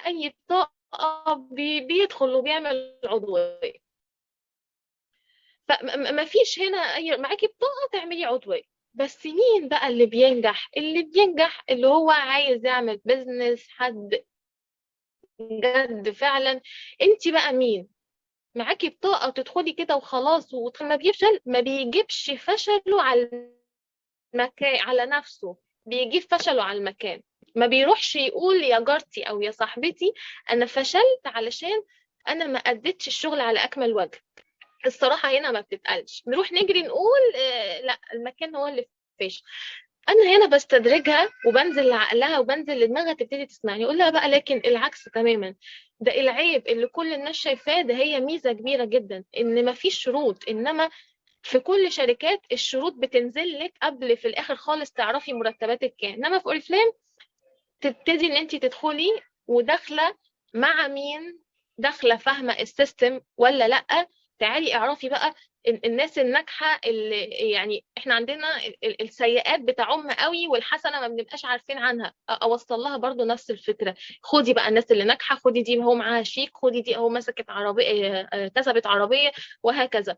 اي بطاقه بيدخل وبيعمل عضويه. فما فيش هنا اي معاكي بطاقه تعملي عضويه. بس مين بقى اللي بينجح؟ اللي بينجح اللي هو عايز يعمل بيزنس، حد جد فعلا. انت بقى مين؟ معاكي بطاقة وتدخلي كده وخلاص، ولما بيفشل ما بيجيبش فشله على المكان على نفسه، بيجيب فشله على المكان. ما بيروحش يقول يا جارتي او يا صاحبتي انا فشلت علشان انا ما اديتش الشغل على اكمل وجه. الصراحة هنا ما بتتقالش، نروح نجري نقول لا المكان هو اللي فاشل. انا هنا بستدرجها وبنزل لعقلها وبنزل لدماغها تبتدي تسمعني. اقول لها بقى لكن العكس تماما، ده العيب اللي كل الناس شايفاه ده هي ميزه كبيره جدا، ان مفيش شروط. انما في كل شركات الشروط بتنزل لك قبل في الاخر خالص تعرفي مرتباتك كام. انما في اوريفلام تبتدي ان انت تدخلي وداخله مع مين، داخله فاهمه السيستم ولا لا. تعالي اعرفي بقى الناس الناجحه اللي يعني احنا عندنا السيئات بتعم قوي والحسنه ما بنبقاش عارفين عنها. اوصل لها برضو نفس الفكره. خدي بقى الناس اللي ناجحه، خدي دي هو معاها شيك، خدي دي هو مسكت عربيه كسبت عربيه، وهكذا.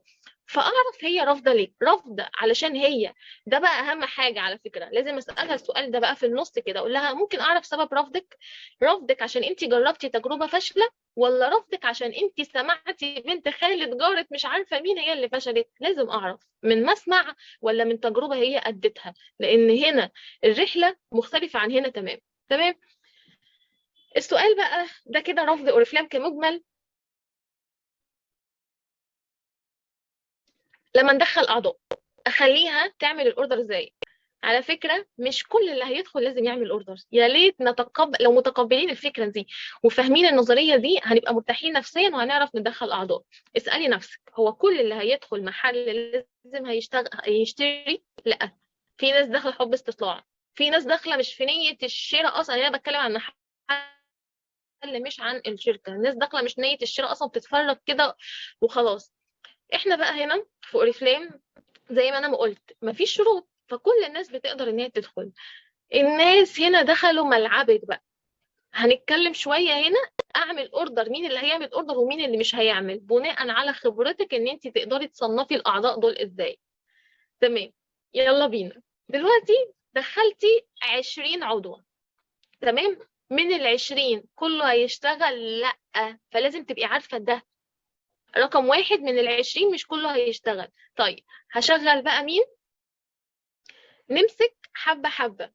فاعرف هي رافضه ليه. رافضه علشان هي، ده بقى اهم حاجه على فكره، لازم اسالها السؤال ده بقى في النص كده. اقول لها ممكن اعرف سبب رفضك؟ رفضك عشان انت جربتي تجربه فاشله، ولا رفضك عشان انت سمعتي بنت خالة جارة مش عارفه مين هي اللي فشلت؟ لازم اعرف من مسمع ولا من تجربه هي ادتها، لان هنا الرحله مختلفه عن هنا. تمام؟ تمام. السؤال بقى ده كده رفض اوريفلام كمجمل. لما ندخل اعضاء اخليها تعمل الاوردر ازاي؟ على فكرة مش كل اللي هيدخل لازم يعمل اوردر. يا ليت نتقبل، لو متقبلين الفكرة دي وفاهمين النظرية دي هنبقى مرتاحين نفسيا وهنعرف ندخل أعضاء. اسألي نفسك، هو كل اللي هيدخل محل لازم يشتري؟ لا. في ناس داخلة حب استطلاع، في ناس داخلة مش في نية الشراء أصلا. أنا بتكلم عن محل مش عن الشركة. الناس داخلة مش نية الشراء أصلا، بتتفرج كده وخلاص. احنا بقى هنا في اوريفليم زي ما انا ما قلت مفيش شروط، فكل الناس بتقدر ان هي تدخل. الناس هنا دخلوا ملعبك بقى. هنتكلم شوية هنا اعمل اوردر، مين اللي هيعمل اوردر ومين اللي مش هيعمل، بناء على خبرتك ان انت تقدري تصنفي الاعضاء دول ازاي. تمام، يلا بينا. دلوقتي دخلتي 20 عضو، تمام. من ال20 كله هيشتغل؟ لا. فلازم تبقي عارفة ده رقم واحد، من ال20 مش كله هيشتغل. طيب هشغل بقى مين؟ نمسك حبة حبة،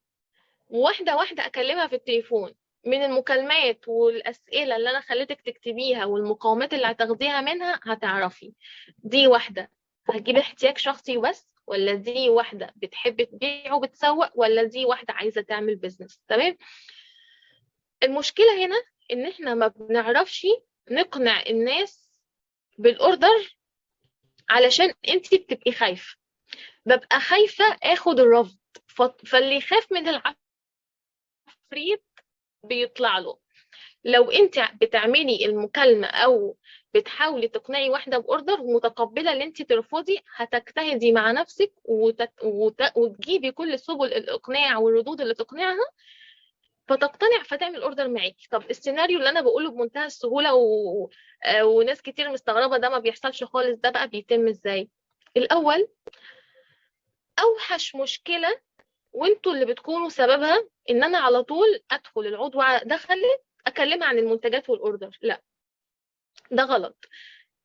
واحدة واحدة أكلمها في التليفون. من المكالمات والأسئلة اللي أنا خليتك تكتبيها والمقاومات اللي هتاخديها منها هتعرفي دي واحدة هتجيب احتياج شخصي بس، ولا دي واحدة بتحب تبيع وبتسوق، ولا دي واحدة عايزة تعمل بيزنس. تمام. المشكلة هنا إن إحنا ما بنعرفش نقنع الناس بالأوردر، علشان أنت بتبقي خايفة. ببقى خايفة آخد الرفض، فاللي يخاف من العفريت بيطلع له. لو انت بتعملي المكالمة او بتحاولي تقنعي واحدة باوردر ومتقبلة ان انت ترفضي، هتجتهدي مع نفسك وتجيبي كل سبل الاقناع والردود اللي تقنعها فتقتنع فتعمل اوردر معاكي. طب السيناريو اللي انا بقوله بمنتهى السهولة وناس كتير مستغربة ده ما بيحصلش خالص، ده بقى بيتم ازاي؟ الاول، اوحش مشكلة وانتوا اللي بتكونوا سببها، ان انا على طول ادخل العضوة دخلت اكلمها عن المنتجات والاوردر. لا، ده غلط.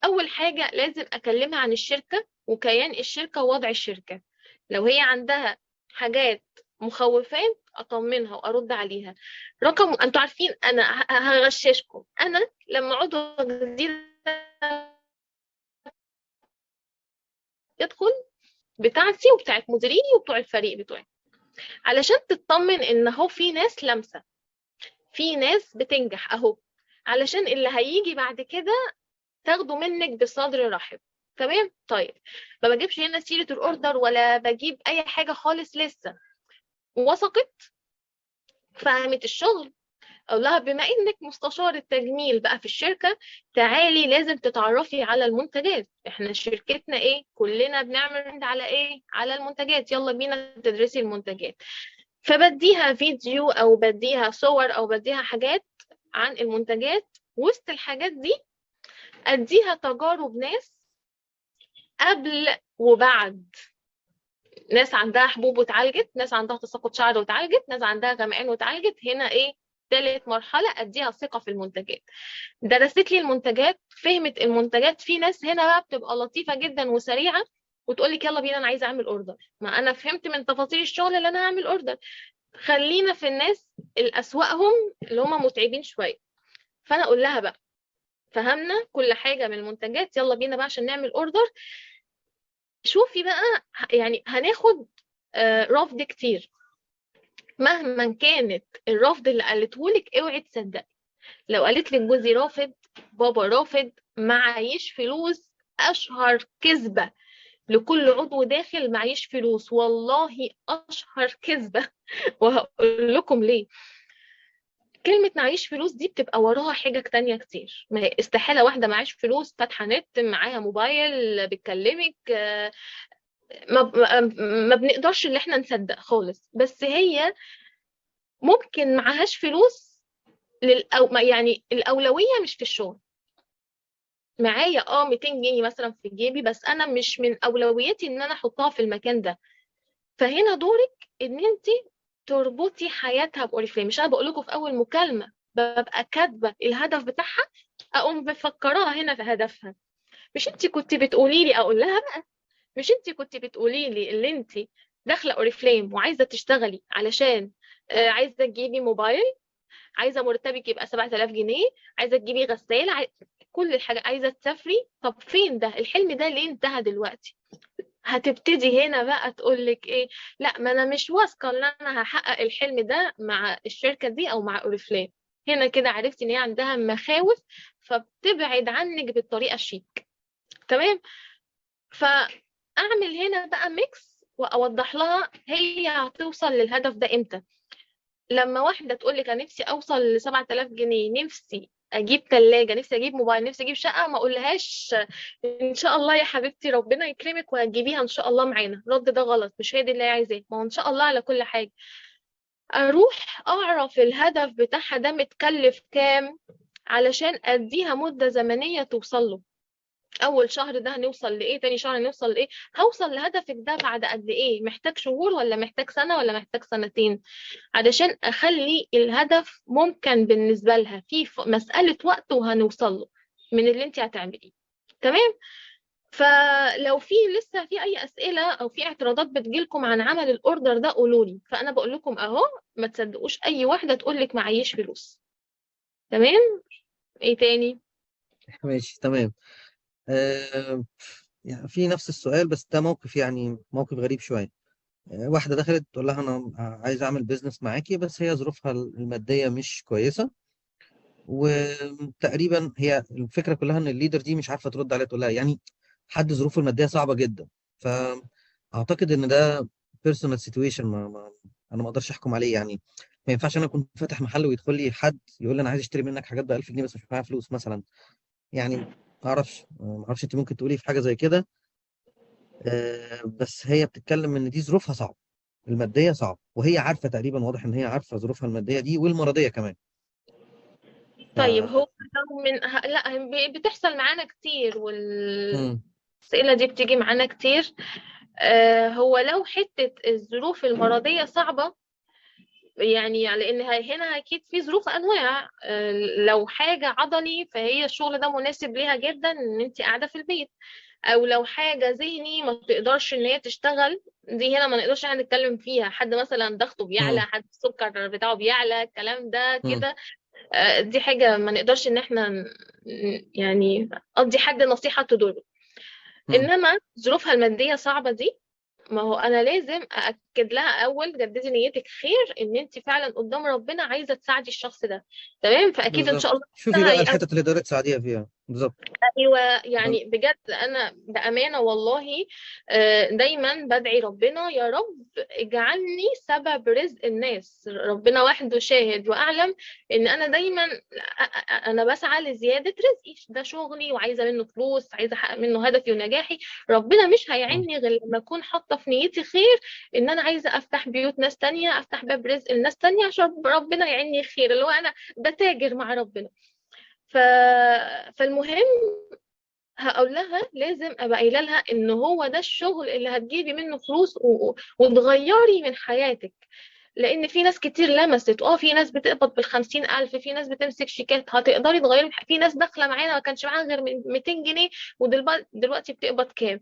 اول حاجة لازم اكلمها عن الشركة وكيان الشركة ووضع الشركة. لو هي عندها حاجات مخوفات اطمنها وارد عليها. انتوا عارفين انا هغششكم، انا لما عضو جديد يدخل بتاعتي وبتاعت مديريني وبتوع الفريق بتوعي، علشان تطمن ان هو في ناس لمسة، في ناس بتنجح اهو، علشان اللي هيجي بعد كده تاخده منك بصدر رحب. تمام. طيب ما بجيبش هنا سيرة الاوردر ولا بجيب اي حاجة خالص، لسه وثقت فهمت الشغل. اقول لها بما انك مستشار التجميل بقى في الشركة، تعالي لازم تتعرفي على المنتجات. احنا شركتنا ايه؟ كلنا بنعمل على ايه؟ على المنتجات. يلا بينا تدرسي المنتجات. فبديها فيديو او بديها صور او بديها حاجات عن المنتجات. وسط الحاجات دي اديها تجارب ناس قبل وبعد. ناس عندها حبوب واتعالجت، ناس عندها تساقط شعر واتعالجت، ناس عندها غمقان واتعالجت. هنا ايه؟ تالت مرحلة اديها ثقة في المنتجات. درست لي المنتجات، فهمت المنتجات. في ناس هنا بقى بتبقى لطيفة جدا وسريعة وتقول لك يلا بينا انا عايزة اعمل اوردر. ما انا فهمت من تفاصيل الشغل اللي انا هعمل اوردر. خلينا في الناس الاسواقهم اللي هم متعبين شوية. فانا اقول لها بقى فهمنا كل حاجة من المنتجات، يلا بينا بقى عشان نعمل اوردر. شوفي بقى، يعني هناخد رفض كتير. مهما كانت الرفض اللي قالتهولك اوعي تصدقي. لو قالت لك جوزي رافض، بابا رافض، معيش فلوس، اشهر كذبة لكل عضو داخل معيش فلوس، والله اشهر كذبة. وهقول لكم ليه. كلمة معيش فلوس دي بتبقى وراها حاجة تانية كتير. ما هي استحالة واحدة معيش فلوس فاتحة نت معاها موبايل بتكلمك ما بنقدرش اللي احنا نصدق خالص. بس هي ممكن معهاش فلوس يعني الأولوية مش في الشغل. معايا 200 جنيه مثلا في جيبي، بس انا مش من اولوياتي ان انا احطها في المكان ده. فهنا دورك ان انت تربطي حياتها باوريفليم. مش انا بقول لكم في اول مكالمة ببقى كاتبة الهدف بتاعها، اقوم بفكرها هنا في هدفها. مش انت كنت بتقولي لي اقول لها بقى، مش انت كنت بتقولي لي اللي انت داخله اوريفليم وعايزه تشتغلي علشان عايزه تجيبي موبايل، عايزه مرتبك يبقى 7000 جنيه، عايزه تجيبي غساله، كل الحاجه، عايزه تسافري. طب فين ده؟ الحلم ده ليه انتهى دلوقتي؟ هتبتدي هنا بقى تقول لك ايه، لا ما انا مش واثقه ان انا هحقق الحلم ده مع الشركه دي او مع اوريفلام. هنا كده عرفت ان هي عندها مخاوف، فبتبعد عنك بالطريقه الشيك. تمام. فاعمل هنا بقى ميكس واوضح لها هي هتوصل للهدف ده امتى. لما واحده تقول لك انا نفسي اوصل ل 7000 جنيه، نفسي اجيب ثلاجه، نفسي اجيب موبايل، نفسي اجيب شقه، ما اقولهاش ان شاء الله يا حبيبتي ربنا يكرمك وهتجيبيها ان شاء الله معانا. الرد ده غلط، مش هي دي اللي هي عايزاه. ما هو ان شاء الله على كل حاجه. اروح اعرف الهدف بتاعها ده متكلف كام، علشان اديها مده زمنيه توصل له. اول شهر ده هنوصل لايه، تاني شهر هنوصل لايه، هوصل لهدفك ده بعد قد ايه، محتاج شهور ولا محتاج سنه ولا محتاج سنتين، علشان اخلي الهدف ممكن بالنسبه لها في مساله وقت وهنوصل له من اللي انت هتعمليه. تمام. فلو في لسه في اي اسئله او في اعتراضات بتجيلكم عن عمل الاوردر ده قولوا لي. فانا بقول لكم اهو، ما تصدقوش اي واحده تقول لك معيش فلوس. تمام. ايه تاني؟ ماشي تمام. آه يعني في نفس السؤال، بس ده موقف يعني موقف غريب شويه. واحده دخلت تقول لها انا عايز اعمل بيزنس معاكي، بس هي ظروفها الماديه مش كويسه، وتقريبا هي الفكره كلها ان الليدر دي مش عارفه ترد عليها، تقول لها يعني حد ظروفه الماديه صعبه جدا. فاعتقد ان ده بيرسونال سيتويشن، انا ما اقدرش احكم عليه يعني. ما ينفعش انا اكون فاتح محل ويدخل لي حد يقول لي انا عايز اشتري منك حاجات ب 1000 جنيه بس مش معايا فلوس مثلا. يعني ما اعرفش انت ممكن تقولي في حاجه زي كده. بس هي بتتكلم ان دي ظروفها صعبه، الماديه صعبه، وهي عارفه تقريبا، واضح ان هي عارفه ظروفها الماديه دي والمرضيه كمان. ف طيب هو لو لا بتحصل معانا كتير، مم. والأسئلة دي بتيجي معانا كتير. هو لو حتة الظروف المرضية صعبة، يعني لأن هنا أكيد في ظروف أنواع. لو حاجة عضلي فهي الشغل ده مناسب ليها جدا إن أنت قاعدة في البيت. أو لو حاجة ذهني ما تقدرش إن هي تشتغل، دي هنا ما نقدرش احنا نتكلم فيها. حد مثلا ضغطه بيعلى، مم. حد السكر بتاعه بيعلى، الكلام ده مم. كده. دي حاجة ما نقدرش إن احنا يعني أدي حد نصيحة تضره. مم. إنما ظروفها المادية صعبة دي، ما هو انا لازم ااكد لها اول جددي نيتك خير ان انت فعلا قدام ربنا عايزه تساعدي الشخص ده. تمام. فاكيد ان شاء بالظبط، الله شوفي ربنا بقى الحتت اللي تقدري تساعديها فيها بالظبط. ايوه. بل... يعني بجد انا بامانه والله دايما بدعي ربنا يا رب اجعلني سبب رزق الناس. ربنا وحده شاهد واعلم ان انا دايما انا بسعى لزياده رزقي، ده شغلي وعايزه منه فلوس، عايزه احقق منه هدفي ونجاحي. ربنا مش مم. هيعني غير لما اكون حاطه في نيتي خير، ان انا عايزه افتح بيوت ناس تانية، افتح باب رزق لناس تانية عشان ربنا يعني خير، اللي هو انا بتاجر مع ربنا. ف... فالمهم هقول لها لازم ابقى قايله لها ان هو ده الشغل اللي هتجيبي منه فلوس وتغيري من حياتك. لان في ناس كتير لمست، في ناس بتقبض ب50,000، في ناس بتمسك شيكات، هتقدري تغيري في ناس داخله معانا ما كانش معاها غير 200 جنيه، ودلوقتي بتقبض كام.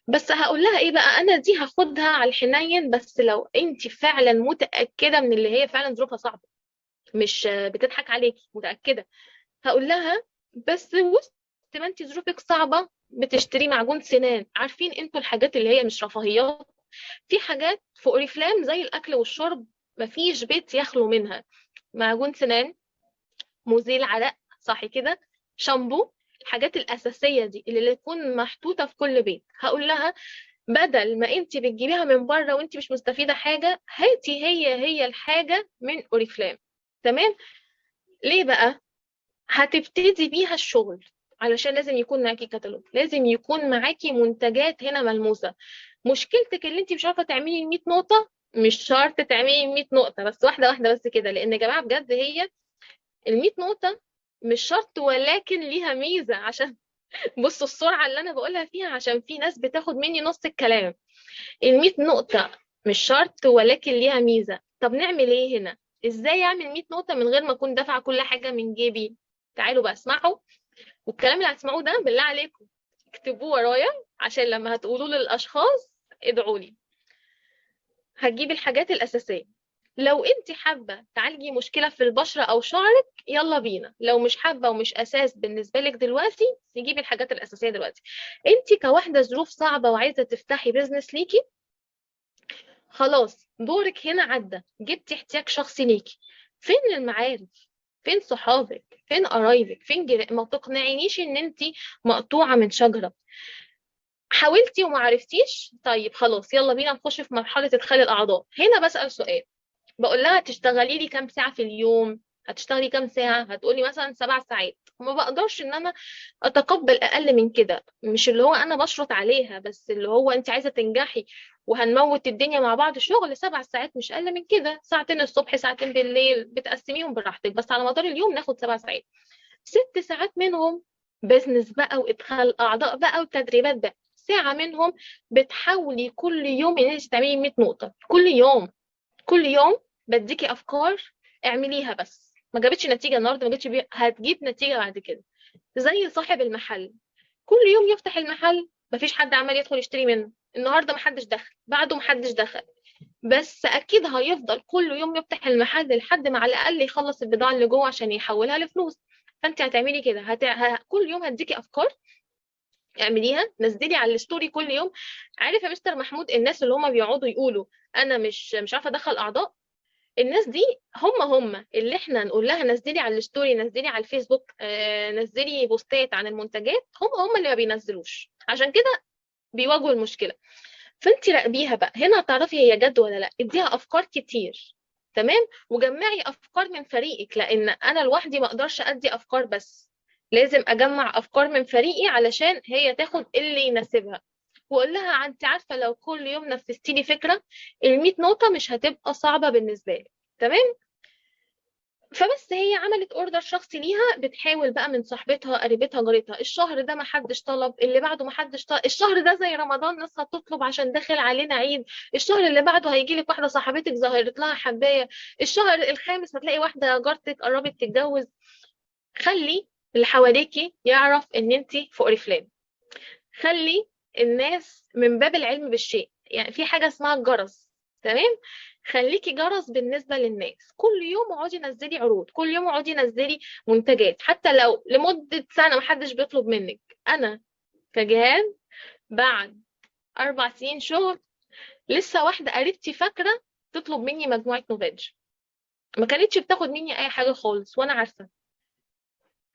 بس هقول لها ايه بقى، انا دي هاخدها على الحنين بس لو انت فعلا متاكده من اللي هي فعلا ظروفها صعبه، مش بتضحك عليكي، متاكده. هقول لها بس وسط ما انت ظروفك صعبة بتشتري معجون سنان، عارفين انتوا الحاجات اللي هي مش رفاهيات، في حاجات في اوريفلام زي الاكل والشرب مفيش بيت يخلو منها. معجون سنان، مزيل عرق، صح كده، شامبو، الحاجات الأساسية دي اللي تكون محطوطة في كل بيت. هقول لها بدل ما انت بتجيبيها من بره وانت مش مستفيدة حاجة، هاتي هي الحاجة من اوريفلام. تمام. ليه بقى؟ هتبتدي بيها الشغل، علشان لازم يكون معاكي كتالوج، لازم يكون معاكي منتجات هنا ملموسة. مشكلتك اللي انت مش عارفة تعملي ال 100 نقطة، مش شرط تعملي 100 نقطة، بس واحدة واحدة بس كده. لأن يا جماعة بجد هي ال 100 نقطة مش شرط، ولكن ليها ميزة. عشان بصوا السرعة اللي أنا بقولها فيها، عشان في ناس بتاخد مني نص الكلام. ال 100 نقطة مش شرط ولكن ليها ميزة. طب نعمل ايه هنا؟ ازاي اعمل 100 نقطة من غير ما اكون دافعة كل حاجة من جيبي؟ تعالوا بقى اسمعوا، والكلام اللي هتسمعوه ده بالله عليكم اكتبوه ورايا، عشان لما هتقولوا للاشخاص ادعوا لي. هتجيب الحاجات الاساسيه، لو انت حابة تعالجي مشكلة في البشرة او شعرك يلا بينا، لو مش حابة ومش اساس بالنسبة لك دلوقتي نجيب الحاجات الاساسية دلوقتي. انت كواحدة ظروف صعبة وعايزة تفتحي بيزنس ليكي، خلاص دورك هنا عدى، جبتي احتياج شخصي ليكي. فين المعارف؟ فين صحابك؟ فين قرايبك؟ فين ما تقنعينيش ان انت مقطوعة من شجرة. حاولتي وما عرفتيش، طيب خلاص يلا بينا نخش في مرحلة ادخال الاعضاء. هنا بسأل سؤال، بقول لها تشتغلي لي كام ساعة في اليوم؟ هتشتغلي كام ساعة؟ هتقولي مثلا 7 ساعات. ما بقدرش ان انا اتقبل اقل من كده. مش اللي هو انا بشرط عليها، بس اللي هو انت عايزة تنجحي وهنموت الدنيا مع بعض شغل 7 ساعات، مش اقل من كده. ساعتين الصبح ساعتين بالليل بتقسميهم براحتك، بس على مدار اليوم ناخد 7 ساعات. 6 ساعات منهم بزنس بقى وادخال اعضاء بقى وتدريبات بقى. ساعة منهم بتحاولي كل يوم ان انت تعملي 100 نقطة كل يوم. كل يوم بديكي افكار اعمليها، بس ما جابتش نتيجه النهارده، ما جابتش هتجيب نتيجه بعد كده. زي صاحب المحل، كل يوم يفتح المحل مفيش حد عمال يدخل يشتري منه. النهارده محدش دخل، بعده محدش دخل، بس اكيد هيفضل كل يوم يفتح المحل لحد ما على الاقل يخلص البضاعه اللي جوه عشان يحولها لفلوس. فانت هتعملي كده، كل يوم هديكي افكار اعمليها، نزلي على الستوري كل يوم. عارف يا مستر محمود، الناس اللي هم بيقعدوا يقولوا انا مش عارفه ادخل اعضاء، الناس دي هم اللي احنا نقول لها نزلي على الستوري، نزلي على الفيسبوك، نزلي بوستات عن المنتجات، هم اللي ما بينزلوش، عشان كده بيواجهوا المشكله. فانت راقبيها بقى، هنا هتعرفي هي جد ولا لا. اديها افكار كتير، تمام، وجمعي افكار من فريقك، لان انا لوحدي ما اقدرش ادي افكار، بس لازم اجمع افكار من فريقي علشان هي تاخد اللي يناسبها. واقول لها انت عارفه لو كل يوم نفذتي لي فكره، ال 100 نقطه مش هتبقى صعبه بالنسبه لك، تمام. فبس هي عملت اوردر شخصي ليها، بتحاول بقى من صاحبتها قريبتها جارتها، الشهر ده ما حدش طلب، اللي بعده ما حدش طلب، الشهر ده زي رمضان ناس هتطلب عشان داخل علينا عيد، الشهر اللي بعده هيجي لك واحده صاحبتك ظهرت لها حبايه، الشهر الخامس هتلاقي واحده جارتك قربت تتجوز. خلي اللي حواليكي يعرف ان انت فوق رفلان. خلي الناس من باب العلم بالشيء، يعني في حاجة اسمها الجرس، تمام. خليكي جرس بالنسبة للناس، كل يوم اقعدي نزلي عروض، كل يوم اقعدي نزلي منتجات، حتى لو لمدة سنة محدش بيطلب منك. انا كجهاد بعد 4 سنين شغل لسه واحدة قريبتي فاكرة تطلب مني مجموعة نوفيج، ما كانتش بتاخد مني اي حاجة خالص وانا عارفة.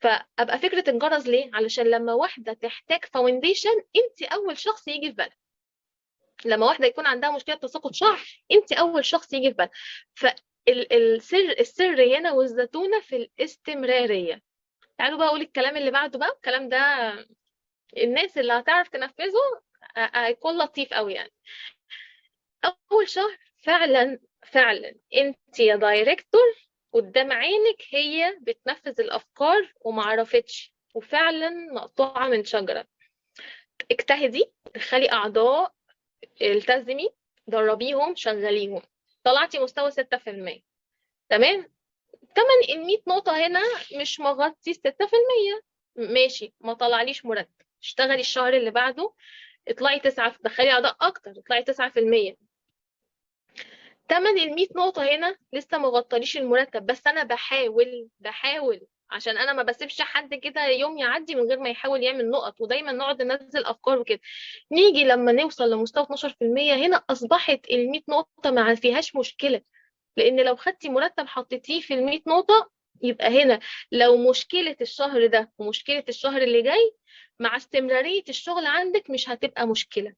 فابقى فكرة الجرس ليه؟ علشان لما واحدة تحتاج فاونديشن انت اول شخص يجي في بالها. لما واحده يكون عندها مشكله تساقط شعر انت اول شخص يجي في بالك. السر هنا والزتونه في الاستمراريه. تعالوا بقى اقول الكلام اللي بعده بقى، الكلام ده الناس اللي هتعرف تنفذه هيكون لطيف قوي يعني. اول شهر فعلا فعلا انت يا دايركتور قدام عينك هي بتنفذ الافكار وما عرفتش وفعلا مقطوعه من شجره. اجتهدي، دخلي اعضاء، التزمي، دربيهم، شغليهم، طلعتي مستوى 6%، تمام. تمن ال 100 نقطة هنا مش مغطي 6%، ماشي، ما طلعليش مرتب، اشتغلي الشهر اللي بعده اطلعي 9، دخلي أعضاء أكتر اطلعي 9%. تمن ال 100 نقطة هنا لسه مغطليش المرتب، بس أنا بحاول عشان أنا ما بسيبش حد كده يوم يعدي من غير ما يحاول يعمل نقط، ودايما نقعد ننزل أفكار وكده. نيجي لما نوصل لمستوى 12% هنا أصبحت ال 100 نقطة ما فيهاش مشكلة، لأن لو خدتي مرتب حطيتيه في ال 100 نقطة يبقى هنا لو مشكلة الشهر ده ومشكلة الشهر اللي جاي مع استمرارية الشغل عندك مش هتبقى مشكلة.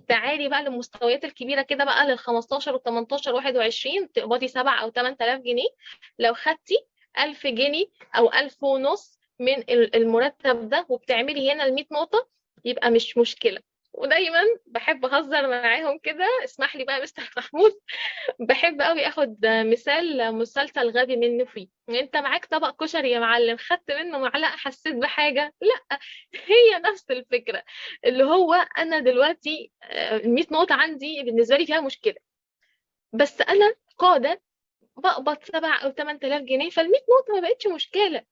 تعالي بقى للمستويات الكبيرة كده بقى لل 15 و 18 21 تقبضي 7 أو 8000 جنيه. لو خدتي 1000 جنيه أو 1500 من المرتب ده وبتعملي هنا ال 100 نقطة يبقى مش مشكلة. ودايما بحب اهزر معاهم كده، اسمح لي بقى يا مستر محمود، بحب قوي اخد مثال مسلسل غبي منه فيه. انت معاك طبق كشري يا معلم، خدت منه معلقه حسيت بحاجه؟ لا. هي نفس الفكره، اللي هو انا دلوقتي ال 100 نقطه عندي بالنسبه لي فيها مشكله، بس انا قاده بقبض 7 او 8000 جنيه، فال 100 نقطه ما بقتش مشكله،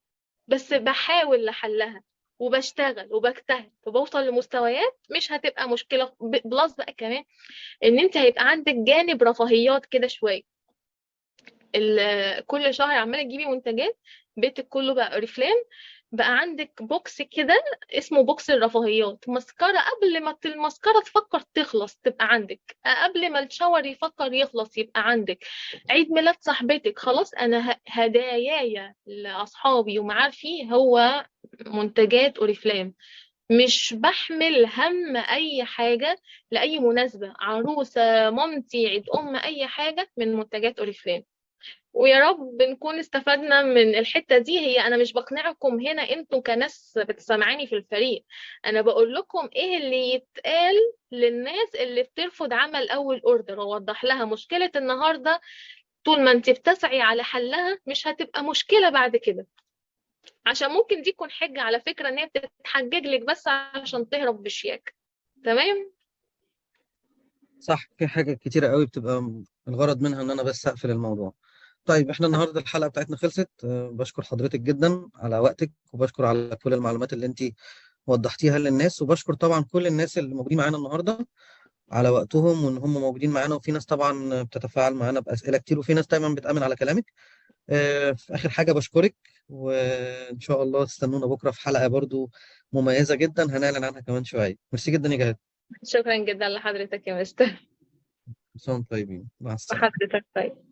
بس بحاول لحلها وبشتغل وبجتهد وبوصل لمستويات مش هتبقى مشكله. بلس بقى كمان ان انت هيبقى عندك جانب رفاهيات كده شويه. كل شهر عمالة تجيبي منتجات، بيتك كله بقى اوريفلام. بقى عندك بوكس كده اسمه بوكس الرفاهيات، مسكرة قبل ما المسكرة تفكر تخلص تبقى عندك، قبل ما الشاور يفكر يخلص يبقى عندك، عيد ميلاد صاحبتك خلاص أنا هداياي لأصحابي ومعارفي هو منتجات أوريفلام. مش بحمل هم أي حاجة لأي مناسبة، عروسة، مامتي، عيد أي حاجة من منتجات أوريفلام. ويا رب نكون استفدنا من الحتة دي. هي أنا مش بقنعكم هنا أنتوا كناس بتسمعاني في الفريق، أنا بقول لكم إيه اللي يتقال للناس اللي بترفض عمل أول أوردر، وأوضح لها مشكلة النهاردة طول ما أنت بتسعي على حلها مش هتبقى مشكلة بعد كده، عشان ممكن دي تكون حجة على فكرة إن هي بتتحجج لك بس عشان تهرب بشياكة. تمام. صح، في حاجة كتيرة قوي بتبقى الغرض منها ان انا بس اقفل الموضوع. طيب احنا النهارده الحلقة بتاعتنا خلصت. بشكر حضرتك جدا على وقتك، وبشكر على كل المعلومات اللي انت وضحتيها للناس، وبشكر طبعا كل الناس اللي موجودين معانا النهارده على وقتهم وان هم موجودين معانا. وفي ناس طبعا بتتفاعل معانا بأسئلة كتير، وفي ناس دايما بتأمن على كلامك. في آخر حاجة بشكرك، وإن شاء الله تستنونا بكرة في حلقة برضو مميزة جدا هنعلن عنها كمان شوية. ميرسي جدا يا جهاد. شكرا جدا لحضرتك يا مستر. كل سنة وانتم طيبين، مع السلامة. وحضرتك طيب.